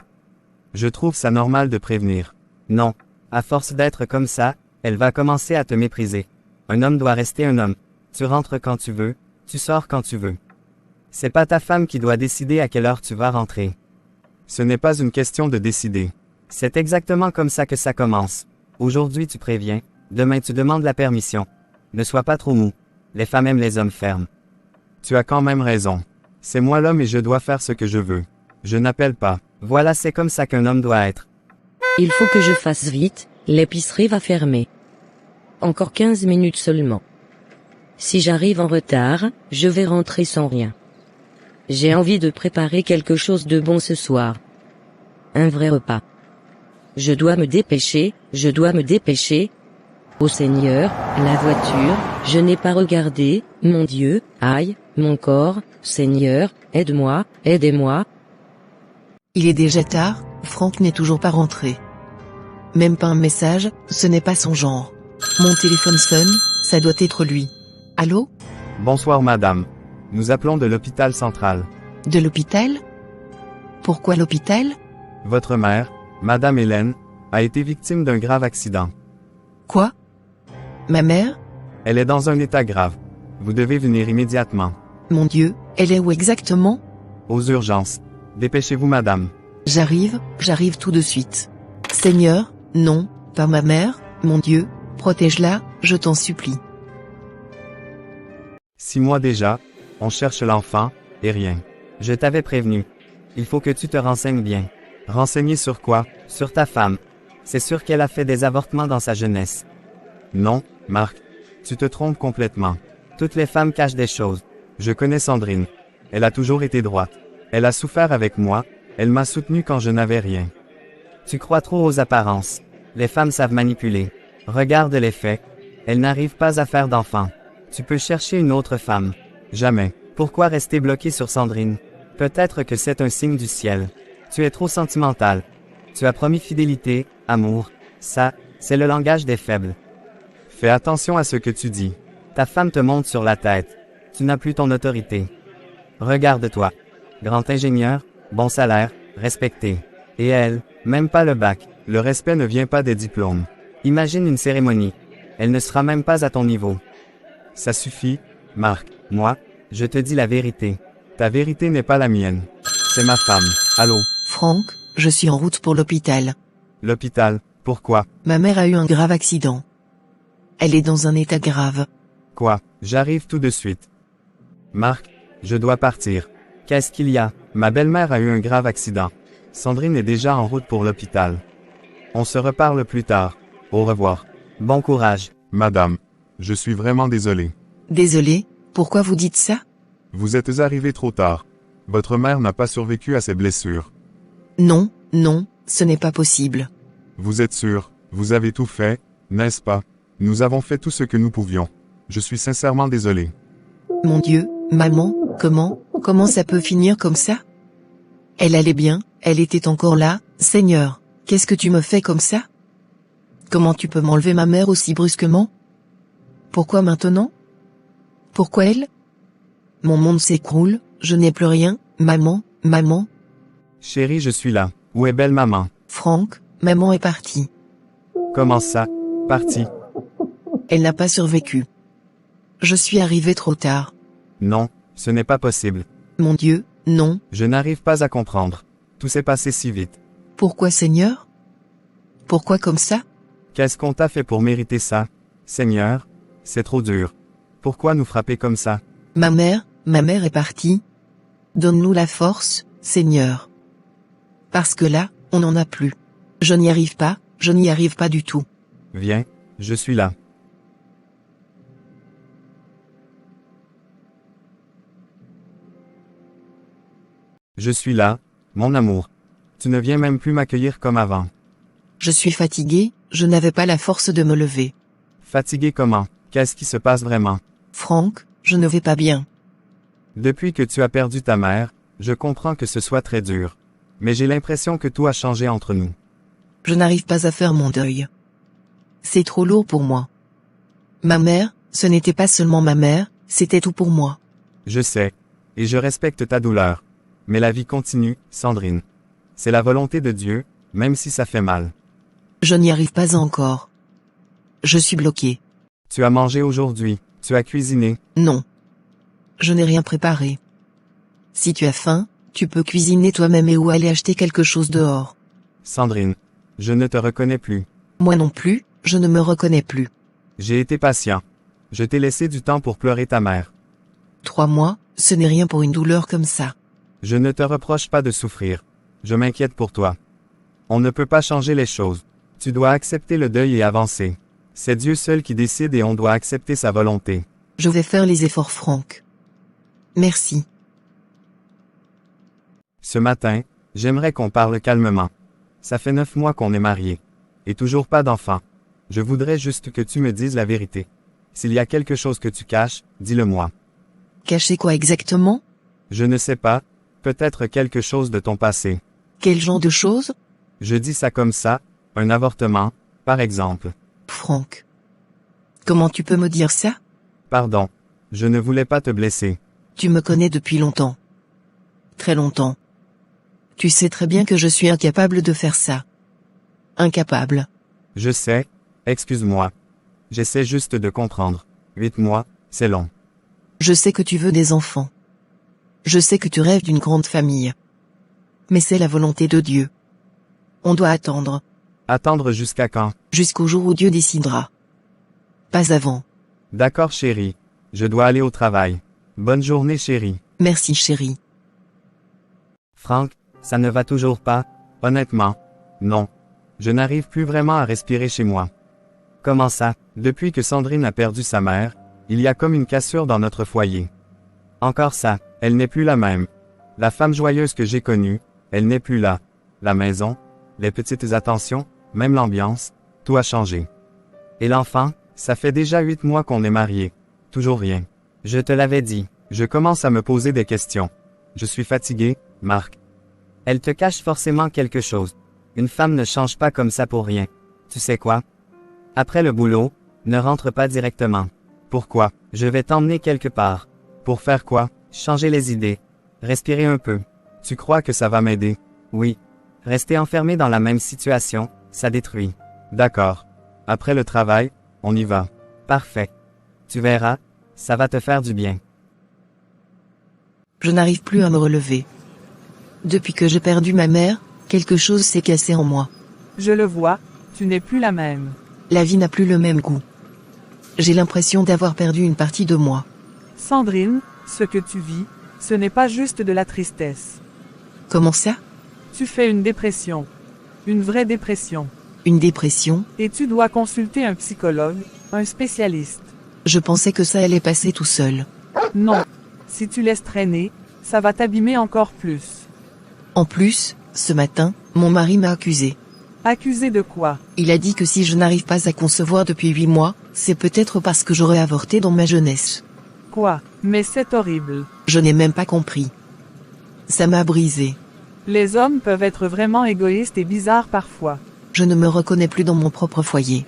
Je trouve ça normal de prévenir. Non. À force d'être comme ça, elle va commencer à te mépriser. Un homme doit rester un homme. Tu rentres quand tu veux, tu sors quand tu veux. C'est pas ta femme qui doit décider à quelle heure tu vas rentrer. Ce n'est pas une question de décider. C'est exactement comme ça que ça commence. Aujourd'hui tu préviens, demain tu demandes la permission. Ne sois pas trop mou. Les femmes aiment les hommes fermes. Tu as quand même raison. C'est moi l'homme et je dois faire ce que je veux. Je n'appelle pas. Voilà, c'est comme ça qu'un homme doit être. Il faut que je fasse vite, l'épicerie va fermer. Encore 15 minutes seulement. Si j'arrive en retard, je vais rentrer sans rien. J'ai envie de préparer quelque chose de bon ce soir. Un vrai repas. Je dois me dépêcher, je dois me dépêcher. Ô Seigneur, la voiture, je n'ai pas regardé, mon Dieu, aïe, mon corps, Seigneur, aide-moi, aidez-moi. Il est déjà tard, Franck n'est toujours pas rentré. Même pas un message, ce n'est pas son genre. Mon téléphone sonne, ça doit être lui. Allô? Bonsoir madame. Nous appelons de l'hôpital central. De l'hôpital? Pourquoi l'hôpital? Votre mère, madame Hélène, a été victime d'un grave accident. Quoi? Ma mère? Elle est dans un état grave. Vous devez venir immédiatement. Mon Dieu, elle est où exactement? Aux urgences. Dépêchez-vous madame. J'arrive tout de suite. Seigneur, non, pas ma mère, mon Dieu, protège-la, je t'en supplie. 6 mois déjà, on cherche l'enfant, et rien. Je t'avais prévenu. Il faut que tu te renseignes bien. Renseigner sur quoi? Sur ta femme. C'est sûr qu'elle a fait des avortements dans sa jeunesse. Non, Marc. Tu te trompes complètement. Toutes les femmes cachent des choses. Je connais Sandrine. Elle a toujours été droite. Elle a souffert avec moi, elle m'a soutenu quand je n'avais rien. Tu crois trop aux apparences. Les femmes savent manipuler. Regarde les faits. Elles n'arrivent pas à faire d'enfants. Tu peux chercher une autre femme. Jamais. Pourquoi rester bloqué sur Sandrine? Peut-être que c'est un signe du ciel. Tu es trop sentimental. Tu as promis fidélité, amour. Ça, c'est le langage des faibles. Fais attention à ce que tu dis. Ta femme te monte sur la tête. Tu n'as plus ton autorité. Regarde-toi. Grand ingénieur, bon salaire, respecté. Et elle, même pas le bac. Le respect ne vient pas des diplômes. Imagine une cérémonie. Elle ne sera même pas à ton niveau. Ça suffit, Marc. Moi, je te dis la vérité. Ta vérité n'est pas la mienne. C'est ma femme. Allô? Franck, je suis en route pour l'hôpital. L'hôpital, pourquoi? Ma mère a eu un grave accident. Elle est dans un état grave. Quoi? J'arrive tout de suite. Marc, je dois partir. Qu'est-ce qu'il y a? Ma belle-mère a eu un grave accident. Sandrine est déjà en route pour l'hôpital. On se reparle plus tard. Au revoir. Bon courage. Madame, je suis vraiment désolé. Désolé, pourquoi vous dites ça? Vous êtes arrivé trop tard. Votre mère n'a pas survécu à ses blessures. Non, ce n'est pas possible. Vous êtes sûr, vous avez tout fait, n'est-ce pas? Nous avons fait tout ce que nous pouvions. Je suis sincèrement désolé. Mon Dieu, maman, comment ça peut finir comme ça? Elle allait bien, elle était encore là, Seigneur, qu'est-ce que tu me fais comme ça? Comment tu peux m'enlever ma mère aussi brusquement? Pourquoi maintenant? Pourquoi elle? Mon monde s'écroule, je n'ai plus rien, maman. Chérie, je suis là. Où est belle maman? Franck, maman est partie. Comment ça? Partie. Elle n'a pas survécu. Je suis arrivé trop tard. Non, ce n'est pas possible. Mon Dieu, non. Je n'arrive pas à comprendre. Tout s'est passé si vite. Pourquoi Seigneur? Pourquoi comme ça? Qu'est-ce qu'on t'a fait pour mériter ça? Seigneur, c'est trop dur. Pourquoi nous frapper comme ça? Ma mère est partie. Donne-nous la force, Seigneur. Parce que là, on n'en a plus. Je n'y arrive pas du tout. Viens, je suis là. Je suis là, mon amour. Tu ne viens même plus m'accueillir comme avant. Je suis fatigué, je n'avais pas la force de me lever. Fatigué comment? Qu'est-ce qui se passe vraiment? Franck, je ne vais pas bien. Depuis que tu as perdu ta mère, je comprends que ce soit très dur. Mais j'ai l'impression que tout a changé entre nous. Je n'arrive pas à faire mon deuil. C'est trop lourd pour moi. Ma mère, ce n'était pas seulement ma mère, c'était tout pour moi. Je sais. Et je respecte ta douleur. Mais la vie continue, Sandrine. C'est la volonté de Dieu, même si ça fait mal. Je n'y arrive pas encore. Je suis bloqué. Tu as mangé aujourd'hui, tu as cuisiné. Non. Je n'ai rien préparé. Si tu as faim, tu peux cuisiner toi-même et ou aller acheter quelque chose dehors. Sandrine, je ne te reconnais plus. Moi non plus, je ne me reconnais plus. J'ai été patient. Je t'ai laissé du temps pour pleurer ta mère. 3 mois, ce n'est rien pour une douleur comme ça. Je ne te reproche pas de souffrir. Je m'inquiète pour toi. On ne peut pas changer les choses. Tu dois accepter le deuil et avancer. C'est Dieu seul qui décide et on doit accepter sa volonté. Je vais faire les efforts, Franck. Merci. Ce matin, j'aimerais qu'on parle calmement. Ça fait 9 mois qu'on est mariés. Et toujours pas d'enfant. Je voudrais juste que tu me dises la vérité. S'il y a quelque chose que tu caches, dis-le-moi. Cacher quoi exactement? Je ne sais pas, peut-être quelque chose de ton passé. Quel genre de choses? Je dis ça comme ça, un avortement, par exemple. Franck. Comment tu peux me dire ça? Pardon, je ne voulais pas te blesser. Tu me connais depuis longtemps. Très longtemps. Tu sais très bien que je suis incapable de faire ça. Incapable. Je sais, excuse-moi. J'essaie juste de comprendre. 8 mois, c'est long. Je sais que tu veux des enfants. Je sais que tu rêves d'une grande famille. Mais c'est la volonté de Dieu. On doit attendre. Attendre jusqu'à quand? Jusqu'au jour où Dieu décidera. Pas avant. D'accord chérie. Je dois aller au travail. Bonne journée chérie. Merci chérie. Franck, ça ne va toujours pas? Honnêtement, non. Je n'arrive plus vraiment à respirer chez moi. Comment ça? Depuis que Sandrine a perdu sa mère, il y a comme une cassure dans notre foyer. Encore ça? Elle n'est plus la même. La femme joyeuse que j'ai connue, elle n'est plus là. La maison, les petites attentions, même l'ambiance, tout a changé. Et l'enfant? Ça fait déjà 8 mois qu'on est mariés. Toujours rien. Je te l'avais dit. Je commence à me poser des questions. Je suis fatigué, Marc. Elle te cache forcément quelque chose. Une femme ne change pas comme ça pour rien. Tu sais quoi? Après le boulot, ne rentre pas directement. Pourquoi? Je vais t'emmener quelque part. Pour faire quoi? Changer les idées. Respirer un peu. Tu crois que ça va m'aider? Oui. Rester enfermé dans la même situation, ça détruit. D'accord. Après le travail, on y va. Parfait. Tu verras, ça va te faire du bien. Je n'arrive plus à me relever. Depuis que j'ai perdu ma mère, quelque chose s'est cassé en moi. Je le vois, tu n'es plus la même. La vie n'a plus le même goût. J'ai l'impression d'avoir perdu une partie de moi. Sandrine, ce que tu vis, ce n'est pas juste de la tristesse. Comment ça? Tu fais une dépression. Une vraie dépression. Une dépression? Et tu dois consulter un psychologue, un spécialiste. Je pensais que ça allait passer tout seul. Non. Si tu laisses traîner, ça va t'abîmer encore plus. En plus, ce matin, mon mari m'a accusé. Accusé de quoi? Il a dit que si je n'arrive pas à concevoir depuis 8 mois, c'est peut-être parce que j'aurais avorté dans ma jeunesse. Quoi? Mais c'est horrible. Je n'ai même pas compris. Ça m'a brisé. Les hommes peuvent être vraiment égoïstes et bizarres parfois. Je ne me reconnais plus dans mon propre foyer.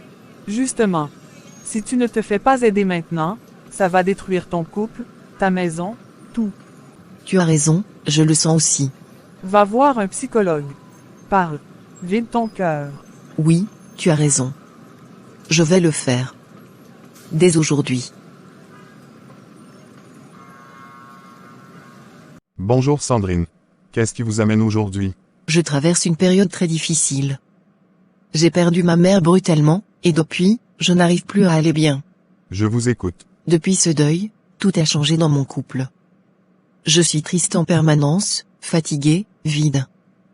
Justement. Si tu ne te fais pas aider maintenant, ça va détruire ton couple, ta maison, tout. Tu as raison, je le sens aussi. Va voir un psychologue. Parle. Vide ton cœur. Oui, tu as raison. Je vais le faire. Dès aujourd'hui. Bonjour Sandrine. Qu'est-ce qui vous amène aujourd'hui? Je traverse une période très difficile. J'ai perdu ma mère brutalement, et depuis, je n'arrive plus à aller bien. Je vous écoute. Depuis ce deuil, tout a changé dans mon couple. Je suis triste en permanence, fatiguée, vide.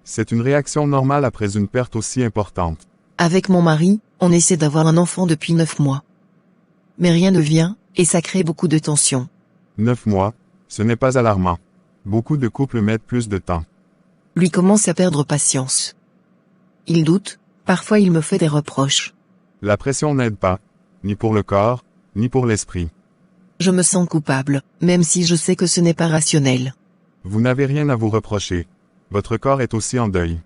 C'est une réaction normale après une perte aussi importante. Avec mon mari, on essaie d'avoir un enfant depuis 9 mois. Mais rien ne vient, et ça crée beaucoup de tension. 9 mois, ce n'est pas alarmant. Beaucoup de couples mettent plus de temps. Lui commence à perdre patience. Il doute, parfois il me fait des reproches. La pression n'aide pas, ni pour le corps, ni pour l'esprit. Je me sens coupable, même si je sais que ce n'est pas rationnel. Vous n'avez rien à vous reprocher. Votre corps est aussi en deuil.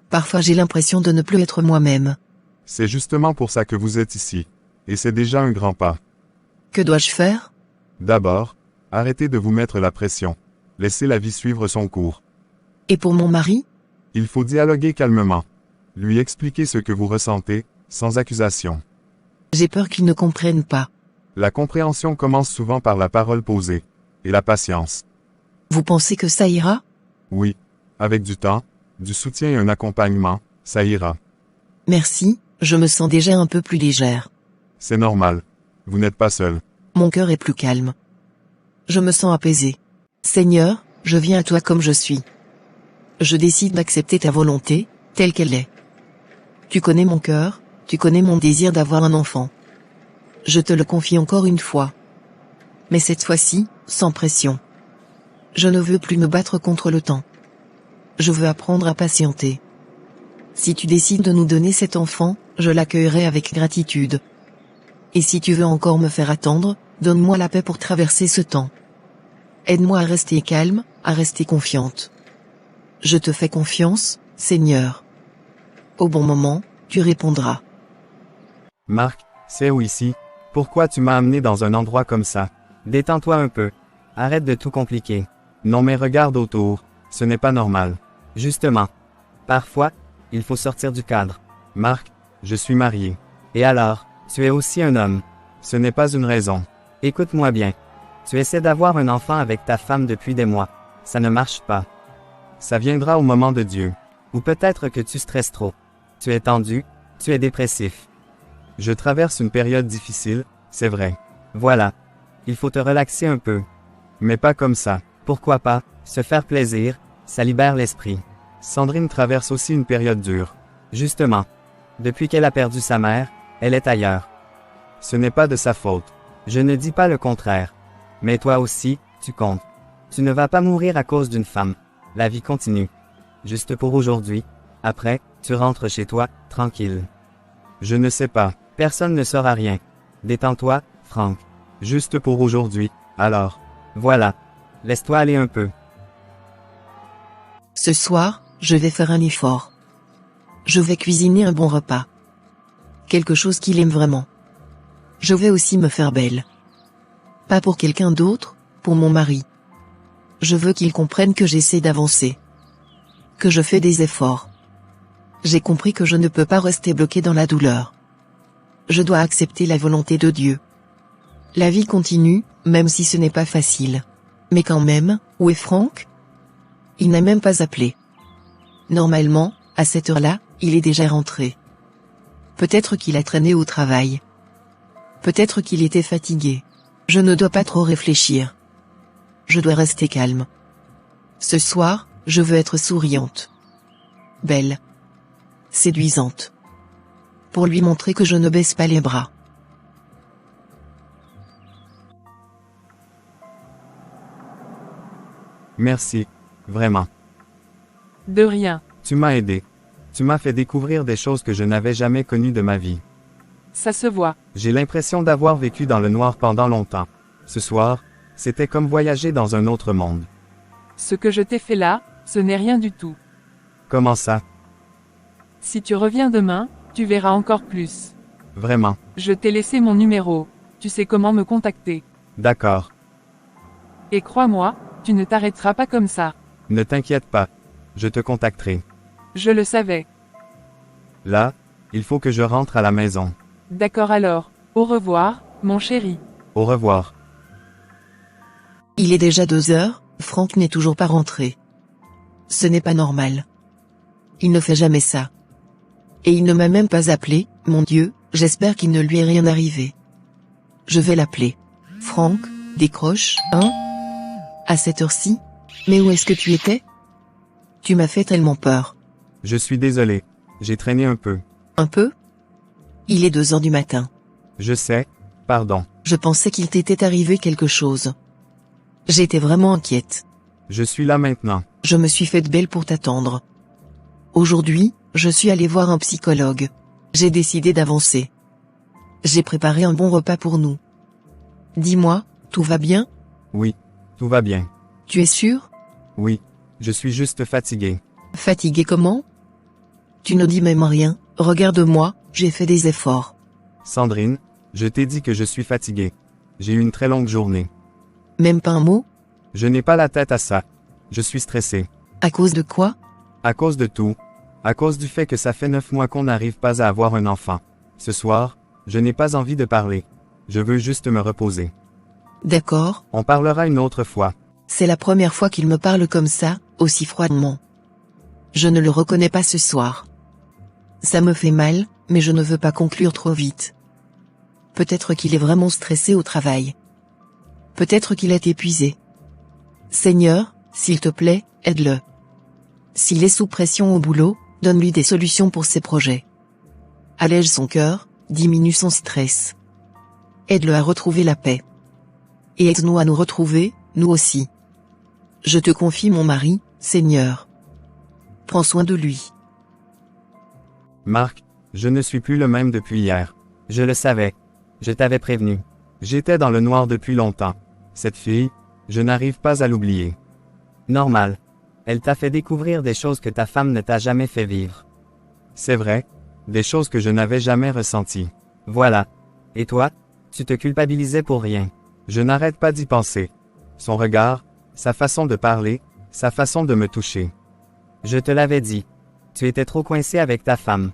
Parfois j'ai l'impression de ne plus être moi-même. C'est justement pour ça que vous êtes ici. Et c'est déjà un grand pas. Que dois-je faire? D'abord, arrêtez de vous mettre la pression. Laissez la vie suivre son cours. Et pour mon mari? Il faut dialoguer calmement. Lui expliquer ce que vous ressentez, sans accusation. J'ai peur qu'il ne comprenne pas. La compréhension commence souvent par la parole posée. Et la patience. Vous pensez que ça ira? Oui. Avec du temps, du soutien et un accompagnement, ça ira. Merci, je me sens déjà un peu plus légère. C'est normal. Vous n'êtes pas seul. Mon cœur est plus calme. Je me sens apaisé. Seigneur, je viens à toi comme je suis. Je décide d'accepter ta volonté, telle qu'elle est. Tu connais mon cœur, tu connais mon désir d'avoir un enfant. Je te le confie encore une fois. Mais cette fois-ci, sans pression. Je ne veux plus me battre contre le temps. Je veux apprendre à patienter. Si tu décides de nous donner cet enfant, je l'accueillerai avec gratitude. Et si tu veux encore me faire attendre, donne-moi la paix pour traverser ce temps. Aide-moi à rester calme, à rester confiante. Je te fais confiance, Seigneur. Au bon moment, tu répondras. Marc, c'est où ici? Pourquoi tu m'as amené dans un endroit comme ça? Détends-toi un peu. Arrête de tout compliquer. Non mais regarde autour, ce n'est pas normal. Justement. Parfois, il faut sortir du cadre. Marc, je suis marié. Et alors, tu es aussi un homme. Ce n'est pas une raison. Écoute-moi bien. Tu essaies d'avoir un enfant avec ta femme depuis des mois. Ça ne marche pas. Ça viendra au moment de Dieu. Ou peut-être que tu stresses trop. Tu es tendu, tu es dépressif. Je traverse une période difficile, c'est vrai. Voilà. Il faut te relaxer un peu. Mais pas comme ça. Pourquoi pas? Se faire plaisir, ça libère l'esprit. Sandrine traverse aussi une période dure. Justement. Depuis qu'elle a perdu sa mère, elle est ailleurs. Ce n'est pas de sa faute. Je ne dis pas le contraire. Mais toi aussi, tu comptes. Tu ne vas pas mourir à cause d'une femme. La vie continue. Juste pour aujourd'hui. Après, tu rentres chez toi, tranquille. Je ne sais pas. Personne ne saura rien. Détends-toi, Franck. Juste pour aujourd'hui, alors. Voilà. Laisse-toi aller un peu. Ce soir, je vais faire un effort. Je vais cuisiner un bon repas. Quelque chose qu'il aime vraiment. Je vais aussi me faire belle. Pas pour quelqu'un d'autre, pour mon mari. Je veux qu'il comprenne que j'essaie d'avancer. Que je fais des efforts. J'ai compris que je ne peux pas rester bloqué dans la douleur. Je dois accepter la volonté de Dieu. La vie continue, même si ce n'est pas facile. Mais quand même, où est Franck? Il n'a même pas appelé. Normalement, à cette heure-là, il est déjà rentré. Peut-être qu'il a traîné au travail. Peut-être qu'il était fatigué. Je ne dois pas trop réfléchir. Je dois rester calme. Ce soir, je veux être souriante. Belle. Séduisante. Pour lui montrer que je ne baisse pas les bras. Merci. Vraiment. De rien. Tu m'as aidé. Tu m'as fait découvrir des choses que je n'avais jamais connues de ma vie. Ça se voit. J'ai l'impression d'avoir vécu dans le noir pendant longtemps. Ce soir, c'était comme voyager dans un autre monde. Ce que je t'ai fait là, ce n'est rien du tout. Comment ça? Si tu reviens demain, tu verras encore plus. Vraiment. Je t'ai laissé mon numéro. Tu sais comment me contacter. D'accord. Et crois-moi, tu ne t'arrêteras pas comme ça. Ne t'inquiète pas. Je te contacterai. Je le savais. Là, il faut que je rentre à la maison. D'accord alors. Au revoir, mon chéri. Au revoir. Il est déjà 2 heures, Franck n'est toujours pas rentré. Ce n'est pas normal. Il ne fait jamais ça. Et il ne m'a même pas appelé, mon Dieu, j'espère qu'il ne lui est rien arrivé. Je vais l'appeler. Franck, décroche, hein? À cette heure-ci? Mais où est-ce que tu étais? Tu m'as fait tellement peur. Je suis désolé. J'ai traîné un peu. Un peu? Il est 2 heures du matin. Je sais. Pardon. Je pensais qu'il t'était arrivé quelque chose. J'étais vraiment inquiète. Je suis là maintenant. Je me suis faite belle pour t'attendre. Aujourd'hui, je suis allée voir un psychologue. J'ai décidé d'avancer. J'ai préparé un bon repas pour nous. Dis-moi, tout va bien? Oui. Tout va bien. Tu es sûr? Oui. Je suis juste fatigué. Fatigué comment? Tu ne dis même rien, regarde-moi, j'ai fait des efforts. Sandrine, je t'ai dit que je suis fatigué. J'ai eu une très longue journée. Même pas un mot? Je n'ai pas la tête à ça. Je suis stressé. À cause de quoi? À cause de tout. À cause du fait que ça fait 9 mois qu'on n'arrive pas à avoir un enfant. Ce soir, je n'ai pas envie de parler. Je veux juste me reposer. D'accord, On parlera une autre fois. c'est la première fois qu'il me parle comme ça, aussi froidement. Je ne le reconnais pas ce soir. Ça me fait mal, mais je ne veux pas conclure trop vite. Peut-être qu'il est vraiment stressé au travail. Peut-être qu'il est épuisé. Seigneur, s'il te plaît, aide-le. S'il est sous pression au boulot, donne-lui des solutions pour ses projets. Allège son cœur, diminue son stress. Aide-le à retrouver la paix. Et aide-nous à nous retrouver, nous aussi. Je te confie mon mari, Seigneur. Prends soin de lui. Marc, je ne suis plus le même depuis hier. Je le savais. Je t'avais prévenu. J'étais dans le noir depuis longtemps. Cette fille, je n'arrive pas à l'oublier. Normal. Elle t'a fait découvrir des choses que ta femme ne t'a jamais fait vivre. C'est vrai, des choses que je n'avais jamais ressenties. Voilà. Et toi? Tu te culpabilisais pour rien. Je n'arrête pas d'y penser. Son regard, sa façon de parler, sa façon de me toucher. Je te l'avais dit. Tu étais trop coincé avec ta femme.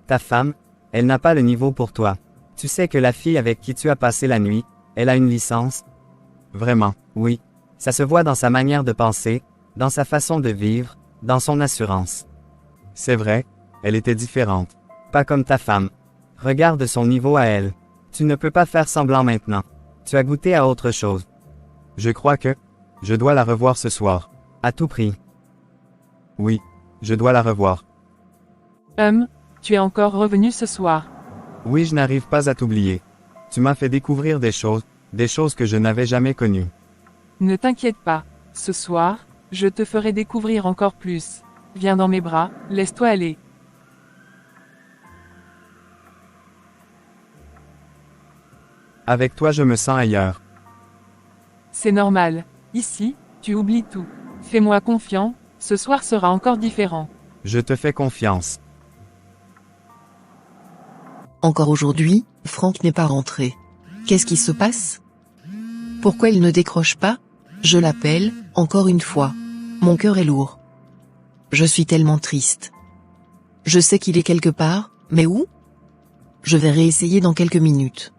Ta femme, elle n'a pas le niveau pour toi. Tu sais que la fille avec qui tu as passé la nuit, elle a une licence? Vraiment. Oui. Ça se voit dans sa manière de penser, dans sa façon de vivre, dans son assurance. C'est vrai, elle était différente. Pas comme ta femme. Regarde son niveau à elle. Tu ne peux pas faire semblant maintenant. Tu as goûté à autre chose. Je crois que je dois la revoir ce soir. À tout prix. Oui, je dois la revoir. Tu es encore revenu ce soir. Oui, je n'arrive pas à t'oublier. Tu m'as fait découvrir des choses que je n'avais jamais connues. Ne t'inquiète pas. Ce soir, je te ferai découvrir encore plus. Viens dans mes bras, laisse-toi aller. Avec toi, je me sens ailleurs. C'est normal. Ici, tu oublies tout. Fais-moi confiance, ce soir sera encore différent. Je te fais confiance. Encore aujourd'hui, Franck n'est pas rentré. Qu'est-ce qui se passe? Pourquoi il ne décroche pas? Je l'appelle, encore une fois. Mon cœur est lourd. Je suis tellement triste. Je sais qu'il est quelque part, mais où? Je vais réessayer dans quelques minutes.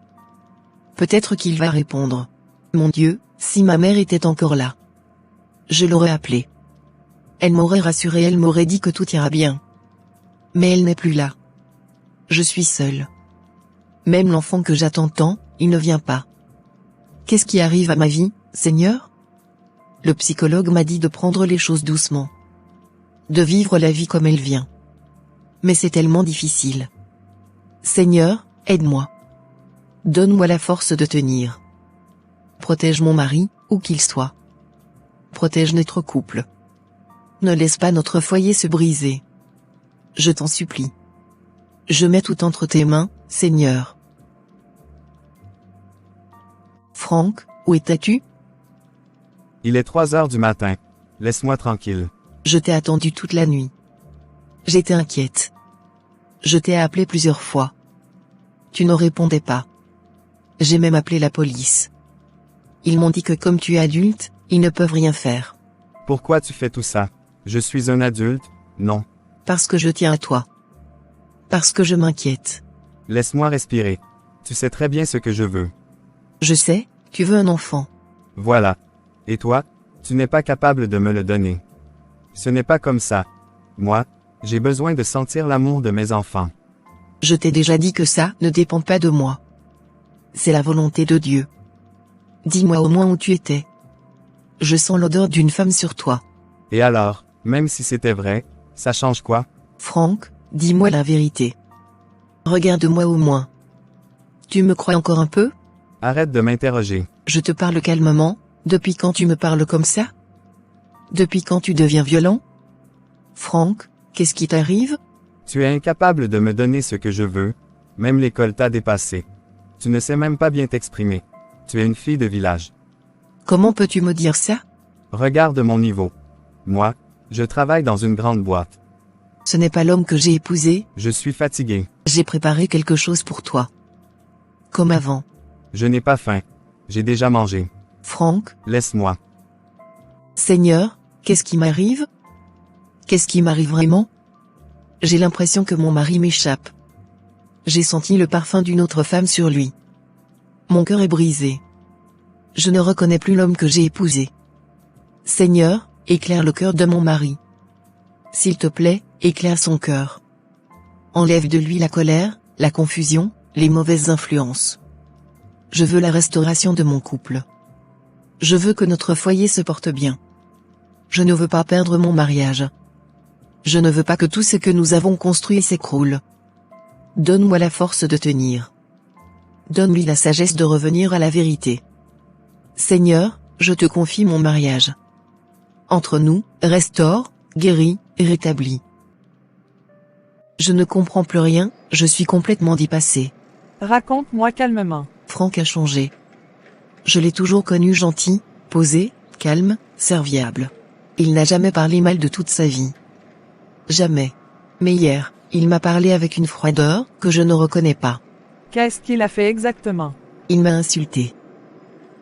Peut-être qu'il va répondre. Mon Dieu, si ma mère était encore là. Je l'aurais appelée. Elle m'aurait rassuré, elle m'aurait dit que tout ira bien. Mais elle n'est plus là. Je suis seule. Même l'enfant que j'attends tant, il ne vient pas. Qu'est-ce qui arrive à ma vie, Seigneur? Le psychologue m'a dit de prendre les choses doucement. De vivre la vie comme elle vient. Mais c'est tellement difficile. Seigneur, aide-moi. Donne-moi la force de tenir. Protège mon mari, où qu'il soit. Protège notre couple. Ne laisse pas notre foyer se briser. Je t'en supplie. Je mets tout entre tes mains, Seigneur. Franck, où étais-tu? Il est 3 heures du matin. Laisse-moi tranquille. Je t'ai attendu toute la nuit. J'étais inquiète. Je t'ai appelé plusieurs fois. Tu ne répondais pas. J'ai même appelé la police. Ils m'ont dit que comme tu es adulte, ils ne peuvent rien faire. Pourquoi tu fais tout ça? Je suis un adulte, non. Parce que je tiens à toi. Parce que je m'inquiète. Laisse-moi respirer. Tu sais très bien ce que je veux. Je sais, tu veux un enfant. Voilà. Et toi, tu n'es pas capable de me le donner. Ce n'est pas comme ça. Moi, j'ai besoin de sentir l'amour de mes enfants. Je t'ai déjà dit que ça ne dépend pas de moi. C'est la volonté de Dieu. Dis-moi au moins où tu étais. Je sens l'odeur d'une femme sur toi. Et alors, même si c'était vrai, ça change quoi? Franck, dis-moi la vérité. Regarde-moi au moins. Tu me crois encore un peu? Arrête de m'interroger. Je te parle calmement, depuis quand tu me parles comme ça? Depuis quand tu deviens violent? Franck, qu'est-ce qui t'arrive? Tu es incapable de me donner ce que je veux, même l'école t'a dépassé. Tu ne sais même pas bien t'exprimer. Tu es une fille de village. Comment peux-tu me dire ça? Regarde mon niveau. Moi, je travaille dans une grande boîte. Ce n'est pas l'homme que j'ai épousé, Je suis fatigué. j'ai préparé quelque chose pour toi. Comme avant. Je n'ai pas faim. J'ai déjà mangé. Franck, Laisse-moi. Seigneur, qu'est-ce qui m'arrive? Qu'est-ce qui m'arrive vraiment? J'ai l'impression que mon mari m'échappe. J'ai senti le parfum d'une autre femme sur lui. Mon cœur est brisé. Je ne reconnais plus l'homme que j'ai épousé. Seigneur, éclaire le cœur de mon mari. S'il te plaît, éclaire son cœur. Enlève de lui la colère, la confusion, les mauvaises influences. Je veux la restauration de mon couple. Je veux que notre foyer se porte bien. Je ne veux pas perdre mon mariage. Je ne veux pas que tout ce que nous avons construit s'écroule. Donne-moi la force de tenir. Donne-lui la sagesse de revenir à la vérité. Seigneur, je te confie mon mariage. Entre nous, restaure, guéris, rétablis. Je ne comprends plus rien, je suis complètement dépassé. Raconte-moi calmement. Franck a changé. Je l'ai toujours connu gentil, posé, calme, serviable. Il n'a jamais parlé mal de toute sa vie. Jamais. Mais hier, il m'a parlé avec une froideur que je ne reconnais pas. Qu'est-ce qu'il a fait exactement? Il m'a insulté.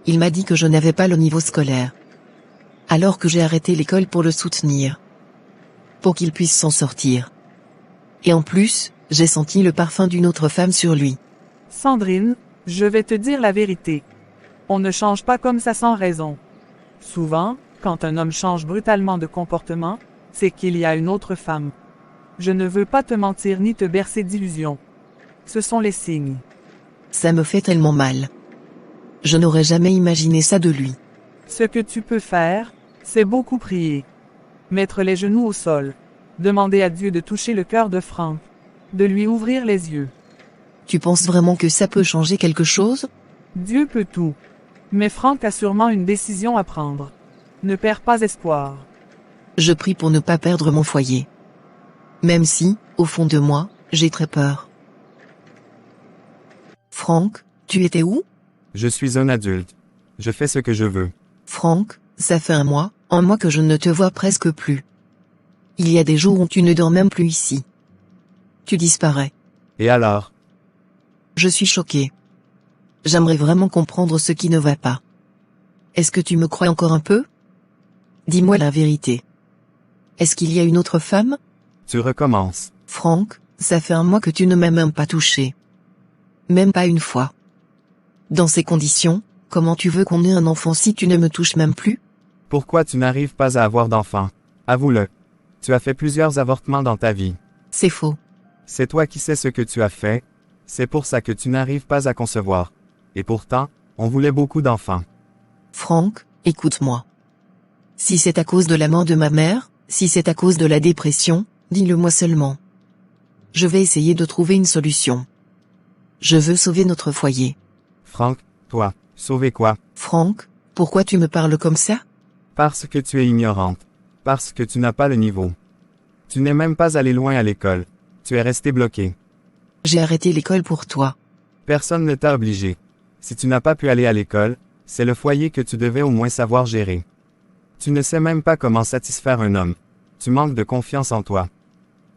Il m'a dit que je n'avais pas le niveau scolaire. Alors que j'ai arrêté l'école pour le soutenir. Pour qu'il puisse s'en sortir. Et en plus, j'ai senti le parfum d'une autre femme sur lui. Sandrine, je vais te dire la vérité. On ne change pas comme ça sans raison. Souvent, quand un homme change brutalement de comportement, c'est qu'il y a une autre femme. Je ne veux pas te mentir ni te bercer d'illusions. Ce sont les signes. Ça me fait tellement mal. Je n'aurais jamais imaginé ça de lui. Ce que tu peux faire, c'est beaucoup prier. Mettre les genoux au sol. Demander à Dieu de toucher le cœur de Franck. De lui ouvrir les yeux. Tu penses vraiment que ça peut changer quelque chose? Dieu peut tout. Mais Franck a sûrement une décision à prendre. Ne perds pas espoir. Je prie pour ne pas perdre mon foyer. Même si, au fond de moi, j'ai très peur. Franck, tu étais où? Je suis un adulte. Je fais ce que je veux. Franck, ça fait un mois que je ne te vois presque plus. Il y a des jours où tu ne dors même plus ici. Tu disparais. Et alors? Je suis choqué. J'aimerais vraiment comprendre ce qui ne va pas. Est-ce que tu me crois encore un peu? Dis-moi la vérité. Est-ce qu'il y a une autre femme? Tu recommences. Franck, ça fait un mois que tu ne m'as même pas touché. Même pas une fois. Dans ces conditions, comment tu veux qu'on ait un enfant si tu ne me touches même plus? Pourquoi tu n'arrives pas à avoir d'enfant? Avoue-le. Tu as fait plusieurs avortements dans ta vie. C'est faux. C'est toi qui sais ce que tu as fait. C'est pour ça que tu n'arrives pas à concevoir. Et pourtant, on voulait beaucoup d'enfants. Franck, écoute-moi. Si c'est à cause de la mort de ma mère, si c'est à cause de la dépression, dis-le-moi seulement. Je vais essayer de trouver une solution. Je veux sauver notre foyer. Franck, toi, sauver quoi? Franck, pourquoi tu me parles comme ça? Parce que tu es ignorante. Parce que tu n'as pas le niveau. Tu n'es même pas allé loin à l'école. Tu es resté bloqué. J'ai arrêté l'école pour toi. Personne ne t'a obligé. Si tu n'as pas pu aller à l'école, c'est le foyer que tu devais au moins savoir gérer. Tu ne sais même pas comment satisfaire un homme. Tu manques de confiance en toi.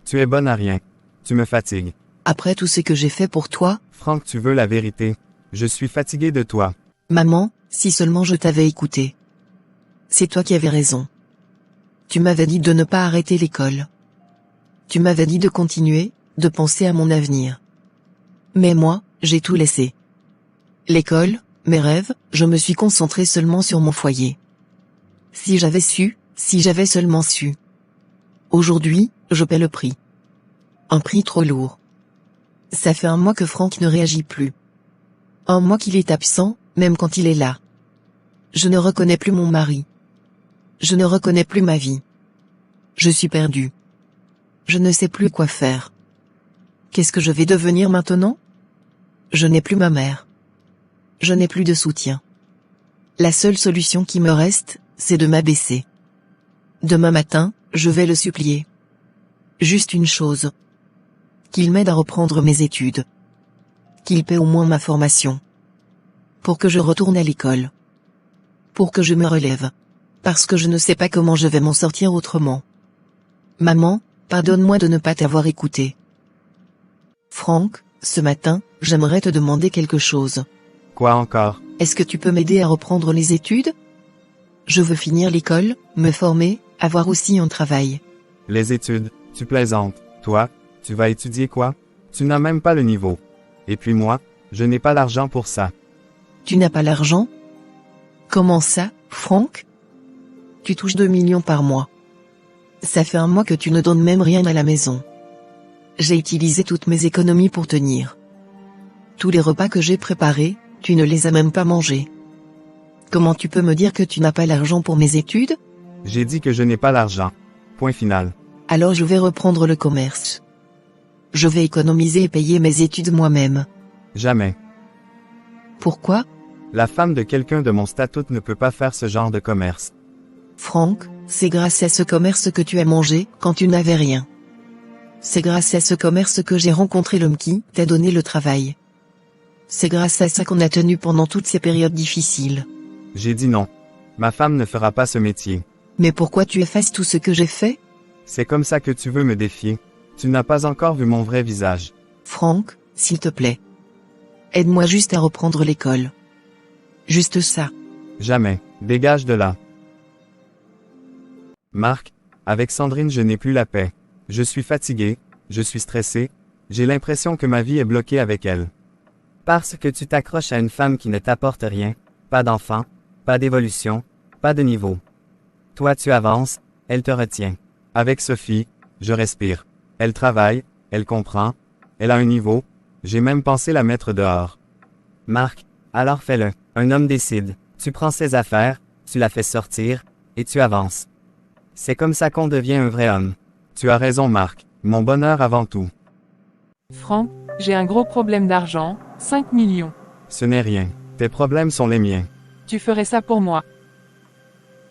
Tu es bonne à rien. Tu me fatigues. Après tout ce que j'ai fait pour toi, Franck, tu veux la vérité. Je suis fatigué de toi. maman, si seulement je t'avais écouté. C'est toi qui avais raison. Tu m'avais dit de ne pas arrêter l'école. Tu m'avais dit de continuer, de penser à mon avenir. Mais moi, j'ai tout laissé. L'école, mes rêves, je me suis concentré seulement sur mon foyer. Si j'avais su, si j'avais seulement su. Aujourd'hui, je paie le prix. Un prix trop lourd. Ça fait un mois que Franck ne réagit plus. Un mois qu'il est absent, même quand il est là. Je ne reconnais plus mon mari. Je ne reconnais plus ma vie. Je suis perdue. Je ne sais plus quoi faire. Qu'est-ce que je vais devenir maintenant? Je n'ai plus ma mère. Je n'ai plus de soutien. La seule solution qui me reste, c'est de m'abaisser. Demain matin, je vais le supplier. Juste une chose. Qu'il m'aide à reprendre mes études. Qu'il paie au moins ma formation. Pour que je retourne à l'école. Pour que je me relève. Parce que je ne sais pas comment je vais m'en sortir autrement. Maman, pardonne-moi de ne pas t'avoir écouté. Franck, ce matin, j'aimerais te demander quelque chose. Quoi encore? Est-ce que tu peux m'aider à reprendre les études? Je veux finir l'école, me former, avoir aussi un travail. Les études, tu plaisantes. Toi, tu vas étudier quoi? Tu n'as même pas le niveau. Et puis moi, je n'ai pas l'argent pour ça. Tu n'as pas l'argent? Comment ça, Franck? Tu touches 2 millions par mois. Ça fait un mois que tu ne donnes même rien à la maison. J'ai utilisé toutes mes économies pour tenir. Tous les repas que j'ai préparés, tu ne les as même pas mangés. Comment tu peux me dire que tu n'as pas l'argent pour mes études? J'ai dit que je n'ai pas l'argent. Point final. Alors je vais reprendre le commerce. Je vais économiser et payer mes études moi-même. Jamais. Pourquoi? La femme de quelqu'un de mon statut ne peut pas faire ce genre de commerce. Franck, c'est grâce à ce commerce que tu as mangé quand tu n'avais rien. C'est grâce à ce commerce que j'ai rencontré l'homme qui t'a donné le travail. C'est grâce à ça qu'on a tenu pendant toutes ces périodes difficiles. J'ai dit non. Ma femme ne fera pas ce métier. Mais pourquoi tu effaces tout ce que j'ai fait? C'est comme ça que tu veux me défier. Tu n'as pas encore vu mon vrai visage. Franck, s'il te plaît. Aide-moi juste à reprendre l'école. Juste ça. Jamais. Dégage de là. Marc, avec Sandrine je n'ai plus la paix. Je suis fatigué, je suis stressé, j'ai l'impression que ma vie est bloquée avec elle. Parce que tu t'accroches à une femme qui ne t'apporte rien, pas d'enfant, pas d'évolution, pas de niveau. Toi tu avances, elle te retient. Avec Sophie, je respire. Elle travaille, elle comprend, elle a un niveau, j'ai même pensé la mettre dehors. Marc, alors fais-le. Un homme décide. Tu prends ses affaires, tu la fais sortir, et tu avances. C'est comme ça qu'on devient un vrai homme. Tu as raison Marc, mon bonheur avant tout. Franck, j'ai un gros problème d'argent, 5 millions. Ce n'est rien. Tes problèmes sont les miens. Tu ferais ça pour moi.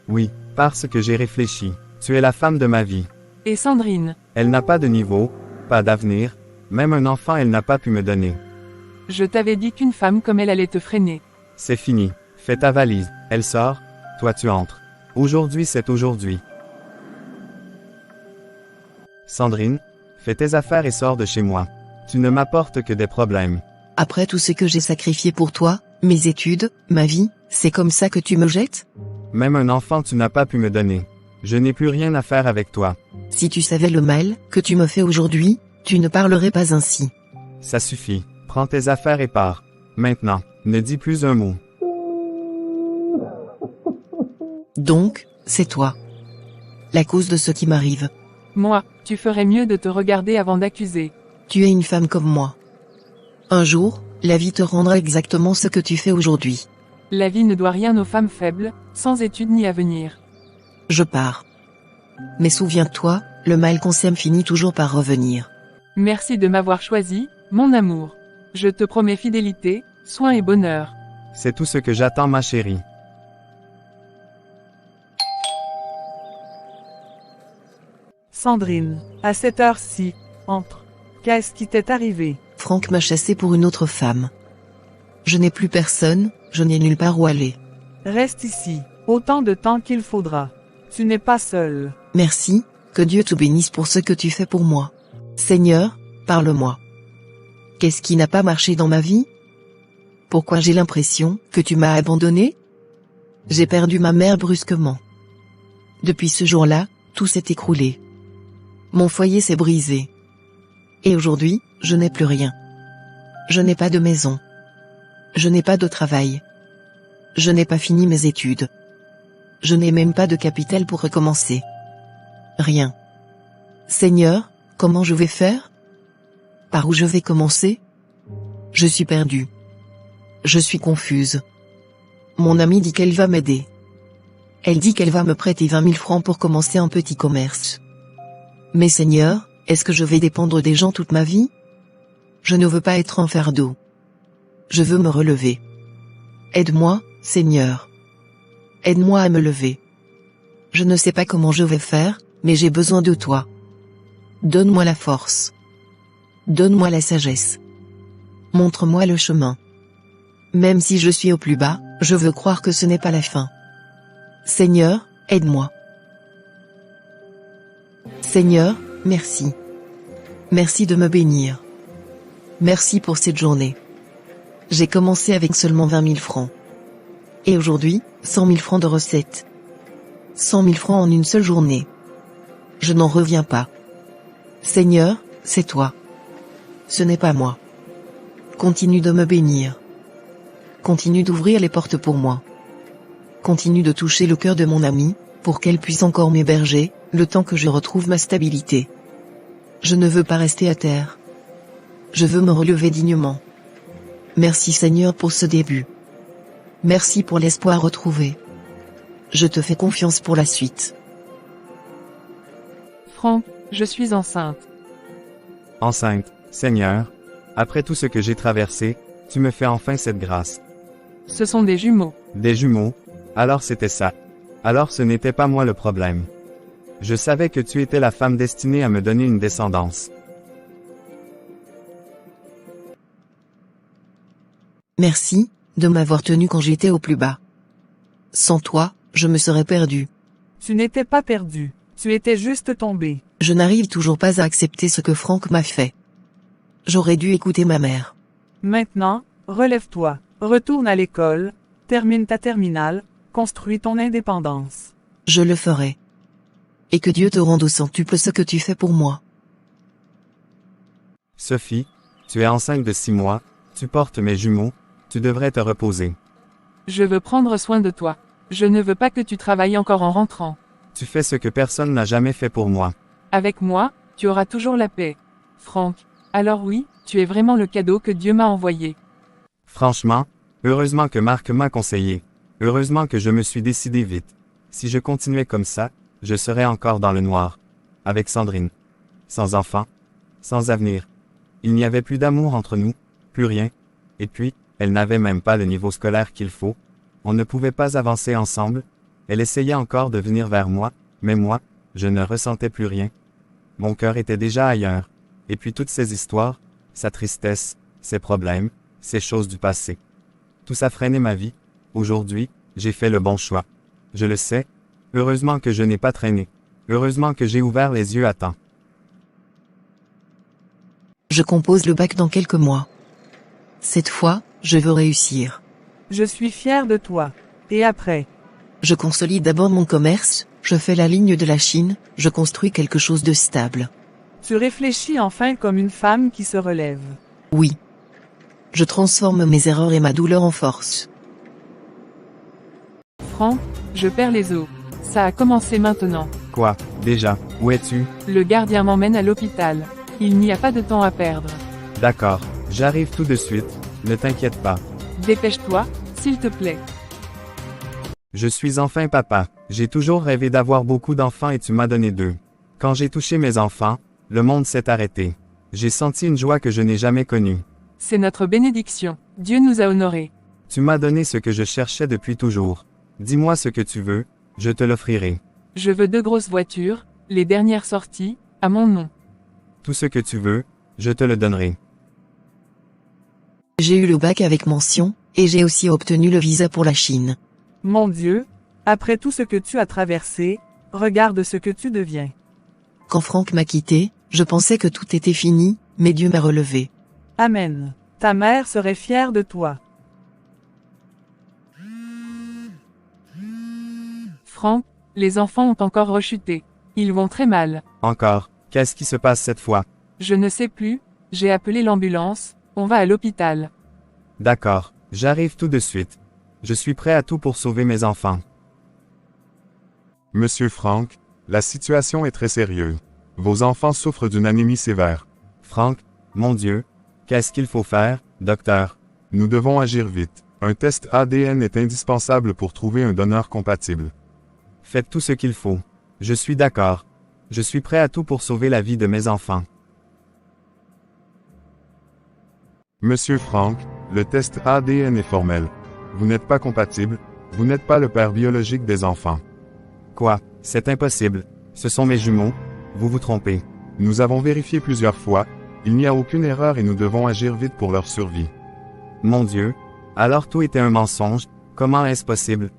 Oui, parce que j'ai réfléchi. Tu es la femme de ma vie. Et Sandrine? Elle n'a pas de niveau, pas d'avenir, même un enfant elle n'a pas pu me donner. Je t'avais dit qu'une femme comme elle allait te freiner. C'est fini. Fais ta valise. Elle sort, toi tu entres. Aujourd'hui c'est aujourd'hui. Sandrine, fais tes affaires et sors de chez moi. Tu ne m'apportes que des problèmes. Après tout ce que j'ai sacrifié pour toi, mes études, ma vie, c'est comme ça que tu me jettes? Même un enfant tu n'as pas pu me donner. Je n'ai plus rien à faire avec toi. Si tu savais le mal que tu me fais aujourd'hui, tu ne parlerais pas ainsi. Ça suffit. Prends tes affaires et pars. Maintenant, ne dis plus un mot. Donc, c'est toi. La cause de ce qui m'arrive. Moi, tu ferais mieux de te regarder avant d'accuser. Tu es une femme comme moi. Un jour, la vie te rendra exactement ce que tu fais aujourd'hui. La vie ne doit rien aux femmes faibles, sans études ni avenir. Je pars. Mais souviens-toi, le mal qu'on sème finit toujours par revenir. Merci de m'avoir choisi, mon amour. Je te promets fidélité, soin et bonheur. C'est tout ce que j'attends ma chérie. Sandrine, à cette heure-ci, entre. Qu'est-ce qui t'est arrivé? Franck m'a chassé pour une autre femme. Je n'ai plus personne, je n'ai nulle part où aller. Reste ici, autant de temps qu'il faudra. Tu n'es pas seul. Merci, que Dieu te bénisse pour ce que tu fais pour moi. Seigneur, parle-moi. Qu'est-ce qui n'a pas marché dans ma vie? Pourquoi j'ai l'impression que tu m'as abandonné? J'ai perdu ma mère brusquement. Depuis ce jour-là, tout s'est écroulé. Mon foyer s'est brisé. Et aujourd'hui, je n'ai plus rien. Je n'ai pas de maison. Je n'ai pas de travail. Je n'ai pas fini mes études. Je n'ai même pas de capital pour recommencer. Rien. Seigneur, comment je vais faire? Par où je vais commencer? Je suis perdue. Je suis confuse. Mon amie dit qu'elle va m'aider. Elle dit qu'elle va me prêter 20 000 francs pour commencer un petit commerce. Mais Seigneur, est-ce que je vais dépendre des gens toute ma vie? Je ne veux pas être un fardeau. Je veux me relever. Aide-moi, Seigneur. Aide-moi à me lever. Je ne sais pas comment je vais faire, mais j'ai besoin de toi. Donne-moi la force. Donne-moi la sagesse. Montre-moi le chemin. Même si je suis au plus bas, je veux croire que ce n'est pas la fin. Seigneur, aide-moi. Seigneur, merci. Merci de me bénir. Merci pour cette journée. J'ai commencé avec seulement 20 000 francs. Et aujourd'hui, 100 000 francs de recettes. 100 000 francs en une seule journée. Je n'en reviens pas. Seigneur, c'est toi. Ce n'est pas moi. Continue de me bénir. Continue d'ouvrir les portes pour moi. Continue de toucher le cœur de mon amie, pour qu'elle puisse encore m'héberger, le temps que je retrouve ma stabilité. Je ne veux pas rester à terre. Je veux me relever dignement. Merci Seigneur pour ce début. Merci pour l'espoir retrouvé. Je te fais confiance pour la suite. Franck, je suis enceinte. Enceinte, Seigneur, après tout ce que j'ai traversé, tu me fais enfin cette grâce. Ce sont des jumeaux. Des jumeaux? Alors c'était ça. Alors ce n'était pas moi le problème. Je savais que tu étais la femme destinée à me donner une descendance. Merci, de m'avoir tenu quand j'étais au plus bas. Sans toi, je me serais perdu. Tu n'étais pas perdu. Tu étais juste tombé. Je n'arrive toujours pas à accepter ce que Franck m'a fait. J'aurais dû écouter ma mère. Maintenant, relève-toi. Retourne à l'école. Termine ta terminale. Construis ton indépendance. Je le ferai. Et que Dieu te rende au centuple ce que tu fais pour moi. Sophie, tu es enceinte de 6 mois, tu portes mes jumeaux, tu devrais te reposer. Je veux prendre soin de toi. Je ne veux pas que tu travailles encore en rentrant. Tu fais ce que personne n'a jamais fait pour moi. Avec moi, tu auras toujours la paix. Franck, alors oui, tu es vraiment le cadeau que Dieu m'a envoyé. Franchement, heureusement que Marc m'a conseillé. Heureusement que je me suis décidé vite. Si je continuais comme ça, je serais encore dans le noir. Avec Sandrine. Sans enfant. Sans avenir. Il n'y avait plus d'amour entre nous. Plus rien. Et puis, elle n'avait même pas le niveau scolaire qu'il faut. On ne pouvait pas avancer ensemble. Elle essayait encore de venir vers moi, mais moi, je ne ressentais plus rien. Mon cœur était déjà ailleurs. Et puis toutes ces histoires, sa tristesse, ses problèmes, ces choses du passé. Tout ça freinait ma vie. Aujourd'hui, j'ai fait le bon choix. Je le sais. Heureusement que je n'ai pas traîné. Heureusement que j'ai ouvert les yeux à temps. Je compose le bac dans quelques mois. Cette fois, je veux réussir. Je suis fière de toi. Et après? Je consolide d'abord mon commerce, je fais la ligne de la Chine, je construis quelque chose de stable. Tu réfléchis enfin comme une femme qui se relève. Oui. Je transforme mes erreurs et ma douleur en force. Franck, je perds les os. Ça a commencé maintenant. Quoi, déjà, où es-tu? Le gardien m'emmène à l'hôpital. Il n'y a pas de temps à perdre. D'accord, j'arrive tout de suite, ne t'inquiète pas. Dépêche-toi, s'il te plaît. Je suis enfin papa. J'ai toujours rêvé d'avoir beaucoup d'enfants et tu m'as donné 2. Quand j'ai touché mes enfants, le monde s'est arrêté. J'ai senti une joie que je n'ai jamais connue. C'est notre bénédiction. Dieu nous a honorés. Tu m'as donné ce que je cherchais depuis toujours. Dis-moi ce que tu veux, je te l'offrirai. Je veux 2 grosses voitures, les dernières sorties, à mon nom. Tout ce que tu veux, je te le donnerai. J'ai eu le bac avec mention, et j'ai aussi obtenu le visa pour la Chine. Mon Dieu, après tout ce que tu as traversé, regarde ce que tu deviens. Quand Franck m'a quitté, je pensais que tout était fini, mais Dieu m'a relevé. Amen. Ta mère serait fière de toi. Franck, les enfants ont encore rechuté. Ils vont très mal. Encore, qu'est-ce qui se passe cette fois? Je ne sais plus, j'ai appelé l'ambulance, On va à l'hôpital. D'accord, j'arrive tout de suite. Je suis prêt à tout pour sauver mes enfants. Monsieur Frank, la situation est très sérieuse. Vos enfants souffrent d'une anémie sévère. Frank, mon Dieu, qu'est-ce qu'il faut faire, docteur? Nous devons agir vite. Un test ADN est indispensable pour trouver un donneur compatible. Faites tout ce qu'il faut. Je suis d'accord. Je suis prêt à tout pour sauver la vie de mes enfants. Monsieur Frank, le test ADN est formel. Vous n'êtes pas compatible, vous n'êtes pas le père biologique des enfants. Quoi? C'est impossible. Ce sont mes jumeaux. Vous vous trompez. Nous avons vérifié plusieurs fois, il n'y a aucune erreur et nous devons agir vite pour leur survie. Mon Dieu. Alors tout était un mensonge. Comment est-ce possible?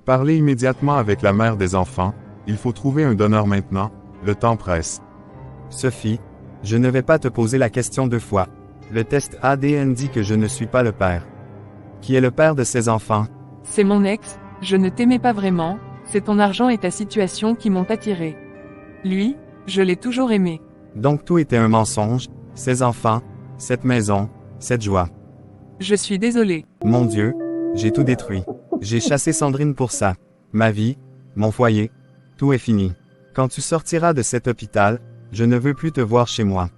Parlez immédiatement avec la mère des enfants, il faut trouver un donneur maintenant, le temps presse. Sophie, je ne vais pas te poser la question 2 fois. Le test ADN dit que je ne suis pas le père. Qui est le père de ces enfants? C'est mon ex, je ne t'aimais pas vraiment, c'est ton argent et ta situation qui m'ont attiré. Lui, je l'ai toujours aimé. Donc tout était un mensonge, ces enfants, cette maison, cette joie. Je suis désolé. Mon Dieu, j'ai tout détruit. J'ai chassé Sandrine pour ça. Ma vie, mon foyer, tout est fini. Quand tu sortiras de cet hôpital, je ne veux plus te voir chez moi.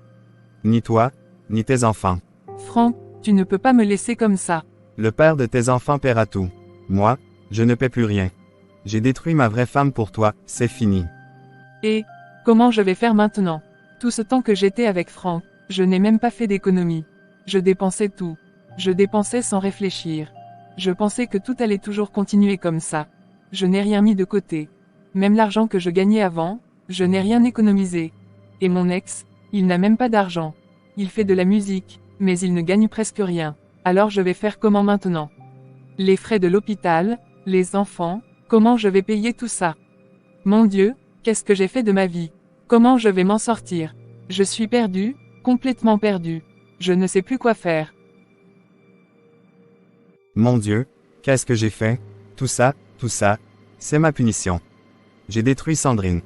Ni toi, ni tes enfants. Franck, tu ne peux pas me laisser comme ça. Le père de tes enfants paiera tout. Moi, je ne paie plus rien. J'ai détruit ma vraie femme pour toi, c'est fini. Et, comment je vais faire maintenant? Tout ce temps que j'étais avec Franck, je n'ai même pas fait d'économie. Je dépensais tout. Je dépensais sans réfléchir. Je pensais que tout allait toujours continuer comme ça. Je n'ai rien mis de côté. Même l'argent que je gagnais avant, je n'ai rien économisé. Et mon ex, il n'a même pas d'argent. Il fait de la musique, mais il ne gagne presque rien. Alors je vais faire comment maintenant? Les frais de l'hôpital, les enfants, comment je vais payer tout ça? Mon Dieu, qu'est-ce que j'ai fait de ma vie? Comment je vais m'en sortir? Je suis perdu, complètement perdu. Je ne sais plus quoi faire. Mon Dieu, qu'est-ce que j'ai fait? Tout ça, c'est ma punition. J'ai détruit Sandrine.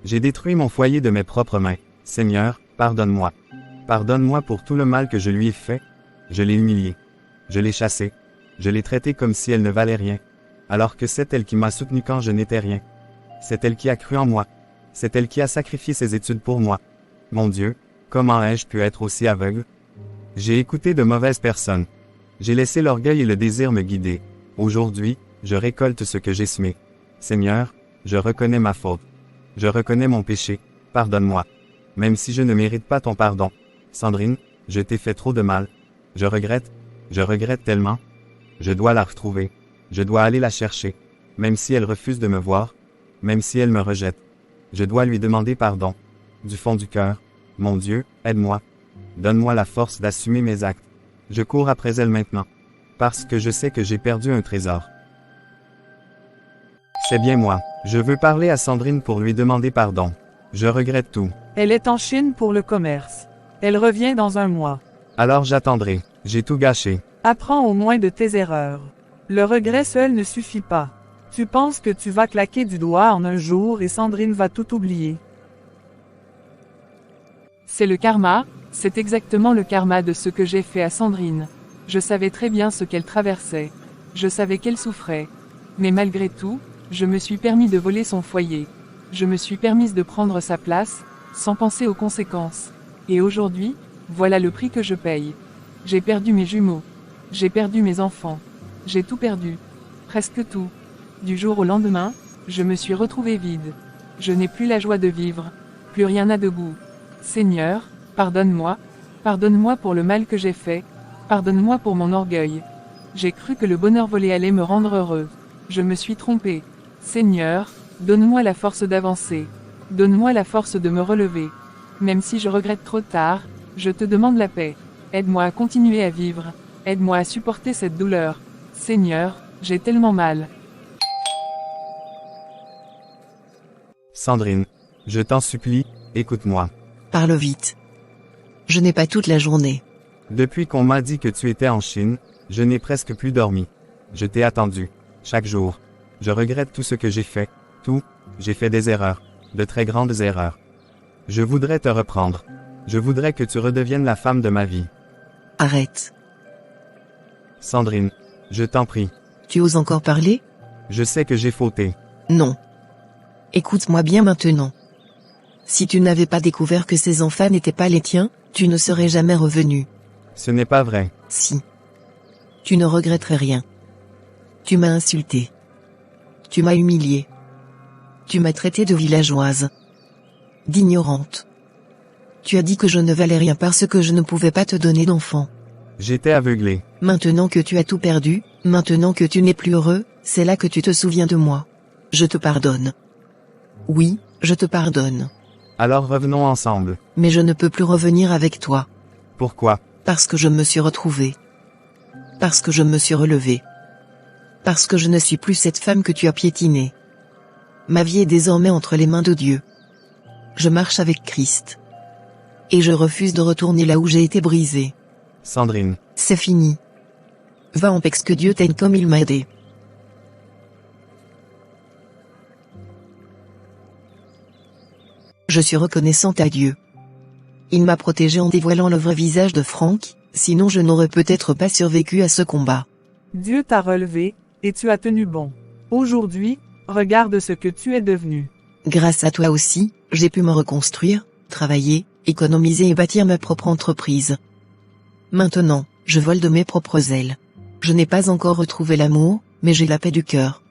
J'ai détruit mon foyer de mes propres mains. Seigneur, pardonne-moi. Pardonne-moi pour tout le mal que je lui ai fait. Je l'ai humiliée. Je l'ai chassée. Je l'ai traitée comme si elle ne valait rien. Alors que c'est elle qui m'a soutenu quand je n'étais rien. C'est elle qui a cru en moi. C'est elle qui a sacrifié ses études pour moi. Mon Dieu, comment ai-je pu être aussi aveugle? J'ai écouté de mauvaises personnes. J'ai laissé l'orgueil et le désir me guider. Aujourd'hui, je récolte ce que j'ai semé. Seigneur, je reconnais ma faute. Je reconnais mon péché. Pardonne-moi. Même si je ne mérite pas ton pardon. Sandrine, je t'ai fait trop de mal. Je regrette tellement. Je dois la retrouver. Je dois aller la chercher. Même si elle refuse de me voir. Même si elle me rejette. Je dois lui demander pardon. Du fond du cœur. Mon Dieu, aide-moi. Donne-moi la force d'assumer mes actes. Je cours après elle maintenant. Parce que je sais que j'ai perdu un trésor. C'est bien moi. Je veux parler à Sandrine pour lui demander pardon. Je regrette tout. Elle est en Chine pour le commerce. Elle revient dans un mois. Alors j'attendrai. J'ai tout gâché. Apprends au moins de tes erreurs. Le regret seul ne suffit pas. Tu penses que tu vas claquer du doigt en un jour et Sandrine va tout oublier. C'est le karma, c'est exactement le karma de ce que j'ai fait à Sandrine. Je savais très bien ce qu'elle traversait. Je savais qu'elle souffrait. Mais malgré tout, je me suis permis de voler son foyer. Je me suis permise de prendre sa place, sans penser aux conséquences. Et aujourd'hui, voilà le prix que je paye. J'ai perdu mes jumeaux. J'ai perdu mes enfants. J'ai tout perdu. Presque tout. Du jour au lendemain, je me suis retrouvée vide. Je n'ai plus la joie de vivre. Plus rien n'a de goût. Seigneur, pardonne-moi. Pardonne-moi pour le mal que j'ai fait. Pardonne-moi pour mon orgueil. J'ai cru que le bonheur volé allait me rendre heureux. Je me suis trompé. Seigneur, donne-moi la force d'avancer. Donne-moi la force de me relever. Même si je regrette trop tard, je te demande la paix. Aide-moi à continuer à vivre. Aide-moi à supporter cette douleur. Seigneur, j'ai tellement mal. Sandrine, je t'en supplie, écoute-moi. Parle vite. Je n'ai pas toute la journée. Depuis qu'on m'a dit que tu étais en Chine, je n'ai presque plus dormi. Je t'ai attendu, chaque jour. Je regrette tout ce que j'ai fait, tout, j'ai fait des erreurs, de très grandes erreurs. Je voudrais te reprendre. Je voudrais que tu redeviennes la femme de ma vie. Arrête. Sandrine, je t'en prie. Tu oses encore parler? Je sais que j'ai fauté. Non. Écoute-moi bien maintenant. Si tu n'avais pas découvert que ces enfants n'étaient pas les tiens, tu ne serais jamais revenu. Ce n'est pas vrai. Si. Tu ne regretterais rien. Tu m'as insulté. Tu m'as humilié. Tu m'as traité de villageoise. D'ignorante. Tu as dit que je ne valais rien parce que je ne pouvais pas te donner d'enfant. J'étais aveuglé. Maintenant que tu as tout perdu, maintenant que tu n'es plus heureux, c'est là que tu te souviens de moi. Je te pardonne. Oui, je te pardonne. Alors revenons ensemble. Mais je ne peux plus revenir avec toi. Pourquoi? Parce que je me suis retrouvée. Parce que je me suis relevée. Parce que je ne suis plus cette femme que tu as piétinée. Ma vie est désormais entre les mains de Dieu. Je marche avec Christ. Et je refuse de retourner là où j'ai été brisée. Sandrine. C'est fini. Va en paix, que Dieu t'aide comme il m'a aidé. Je suis reconnaissante à Dieu. Il m'a protégée en dévoilant le vrai visage de Frank, sinon je n'aurais peut-être pas survécu à ce combat. Dieu t'a relevé, et tu as tenu bon. Aujourd'hui, regarde ce que tu es devenu. Grâce à toi aussi, j'ai pu me reconstruire, travailler, économiser et bâtir ma propre entreprise. Maintenant, je vole de mes propres ailes. Je n'ai pas encore retrouvé l'amour, mais j'ai la paix du cœur.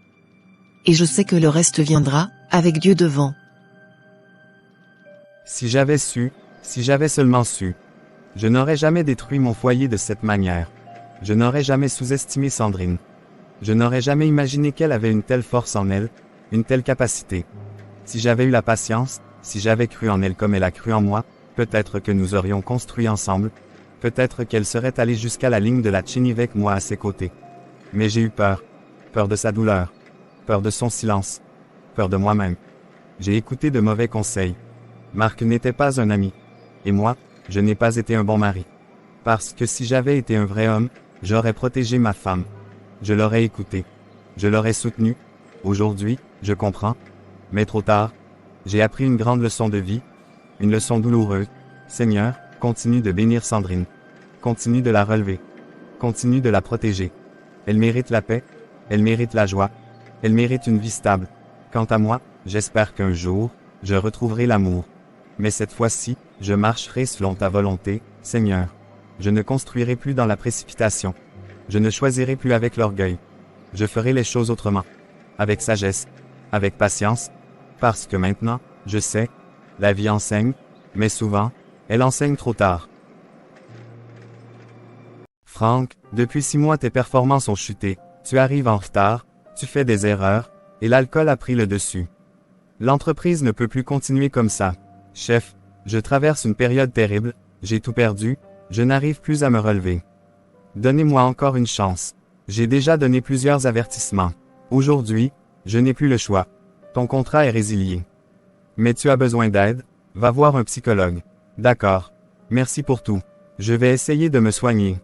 Et je sais que le reste viendra, avec Dieu devant. Si j'avais su, si j'avais seulement su. Je n'aurais jamais détruit mon foyer de cette manière. Je n'aurais jamais sous-estimé Sandrine. Je n'aurais jamais imaginé qu'elle avait une telle force en elle, une telle capacité. Si j'avais eu la patience, si j'avais cru en elle comme elle a cru en moi, peut-être que nous aurions construit ensemble, peut-être qu'elle serait allée jusqu'à la ligne de la Chine avec moi à ses côtés. Mais j'ai eu peur. Peur de sa douleur. Peur de son silence. Peur de moi-même. J'ai écouté de mauvais conseils. Marc n'était pas un ami. Et moi, je n'ai pas été un bon mari. Parce que si j'avais été un vrai homme, j'aurais protégé ma femme. Je l'aurais écoutée. Je l'aurais soutenue. Aujourd'hui, je comprends. Mais trop tard. J'ai appris une grande leçon de vie. Une leçon douloureuse. Seigneur, continue de bénir Sandrine. Continue de la relever. Continue de la protéger. Elle mérite la paix. Elle mérite la joie. Elle mérite une vie stable. Quant à moi, j'espère qu'un jour, je retrouverai l'amour. Mais cette fois-ci, je marcherai selon ta volonté, Seigneur. Je ne construirai plus dans la précipitation. Je ne choisirai plus avec l'orgueil. Je ferai les choses autrement. Avec sagesse. Avec patience. Parce que maintenant, je sais, la vie enseigne, mais souvent, elle enseigne trop tard. Frank, depuis 6 mois tes performances ont chuté, tu arrives en retard, tu fais des erreurs, et l'alcool a pris le dessus. L'entreprise ne peut plus continuer comme ça. Chef, je traverse une période terrible, j'ai tout perdu, je n'arrive plus à me relever. Donnez-moi encore une chance. J'ai déjà donné plusieurs avertissements. Aujourd'hui, je n'ai plus le choix. Ton contrat est résilié. Mais tu as besoin d'aide, va voir un psychologue. D'accord. Merci pour tout. Je vais essayer de me soigner.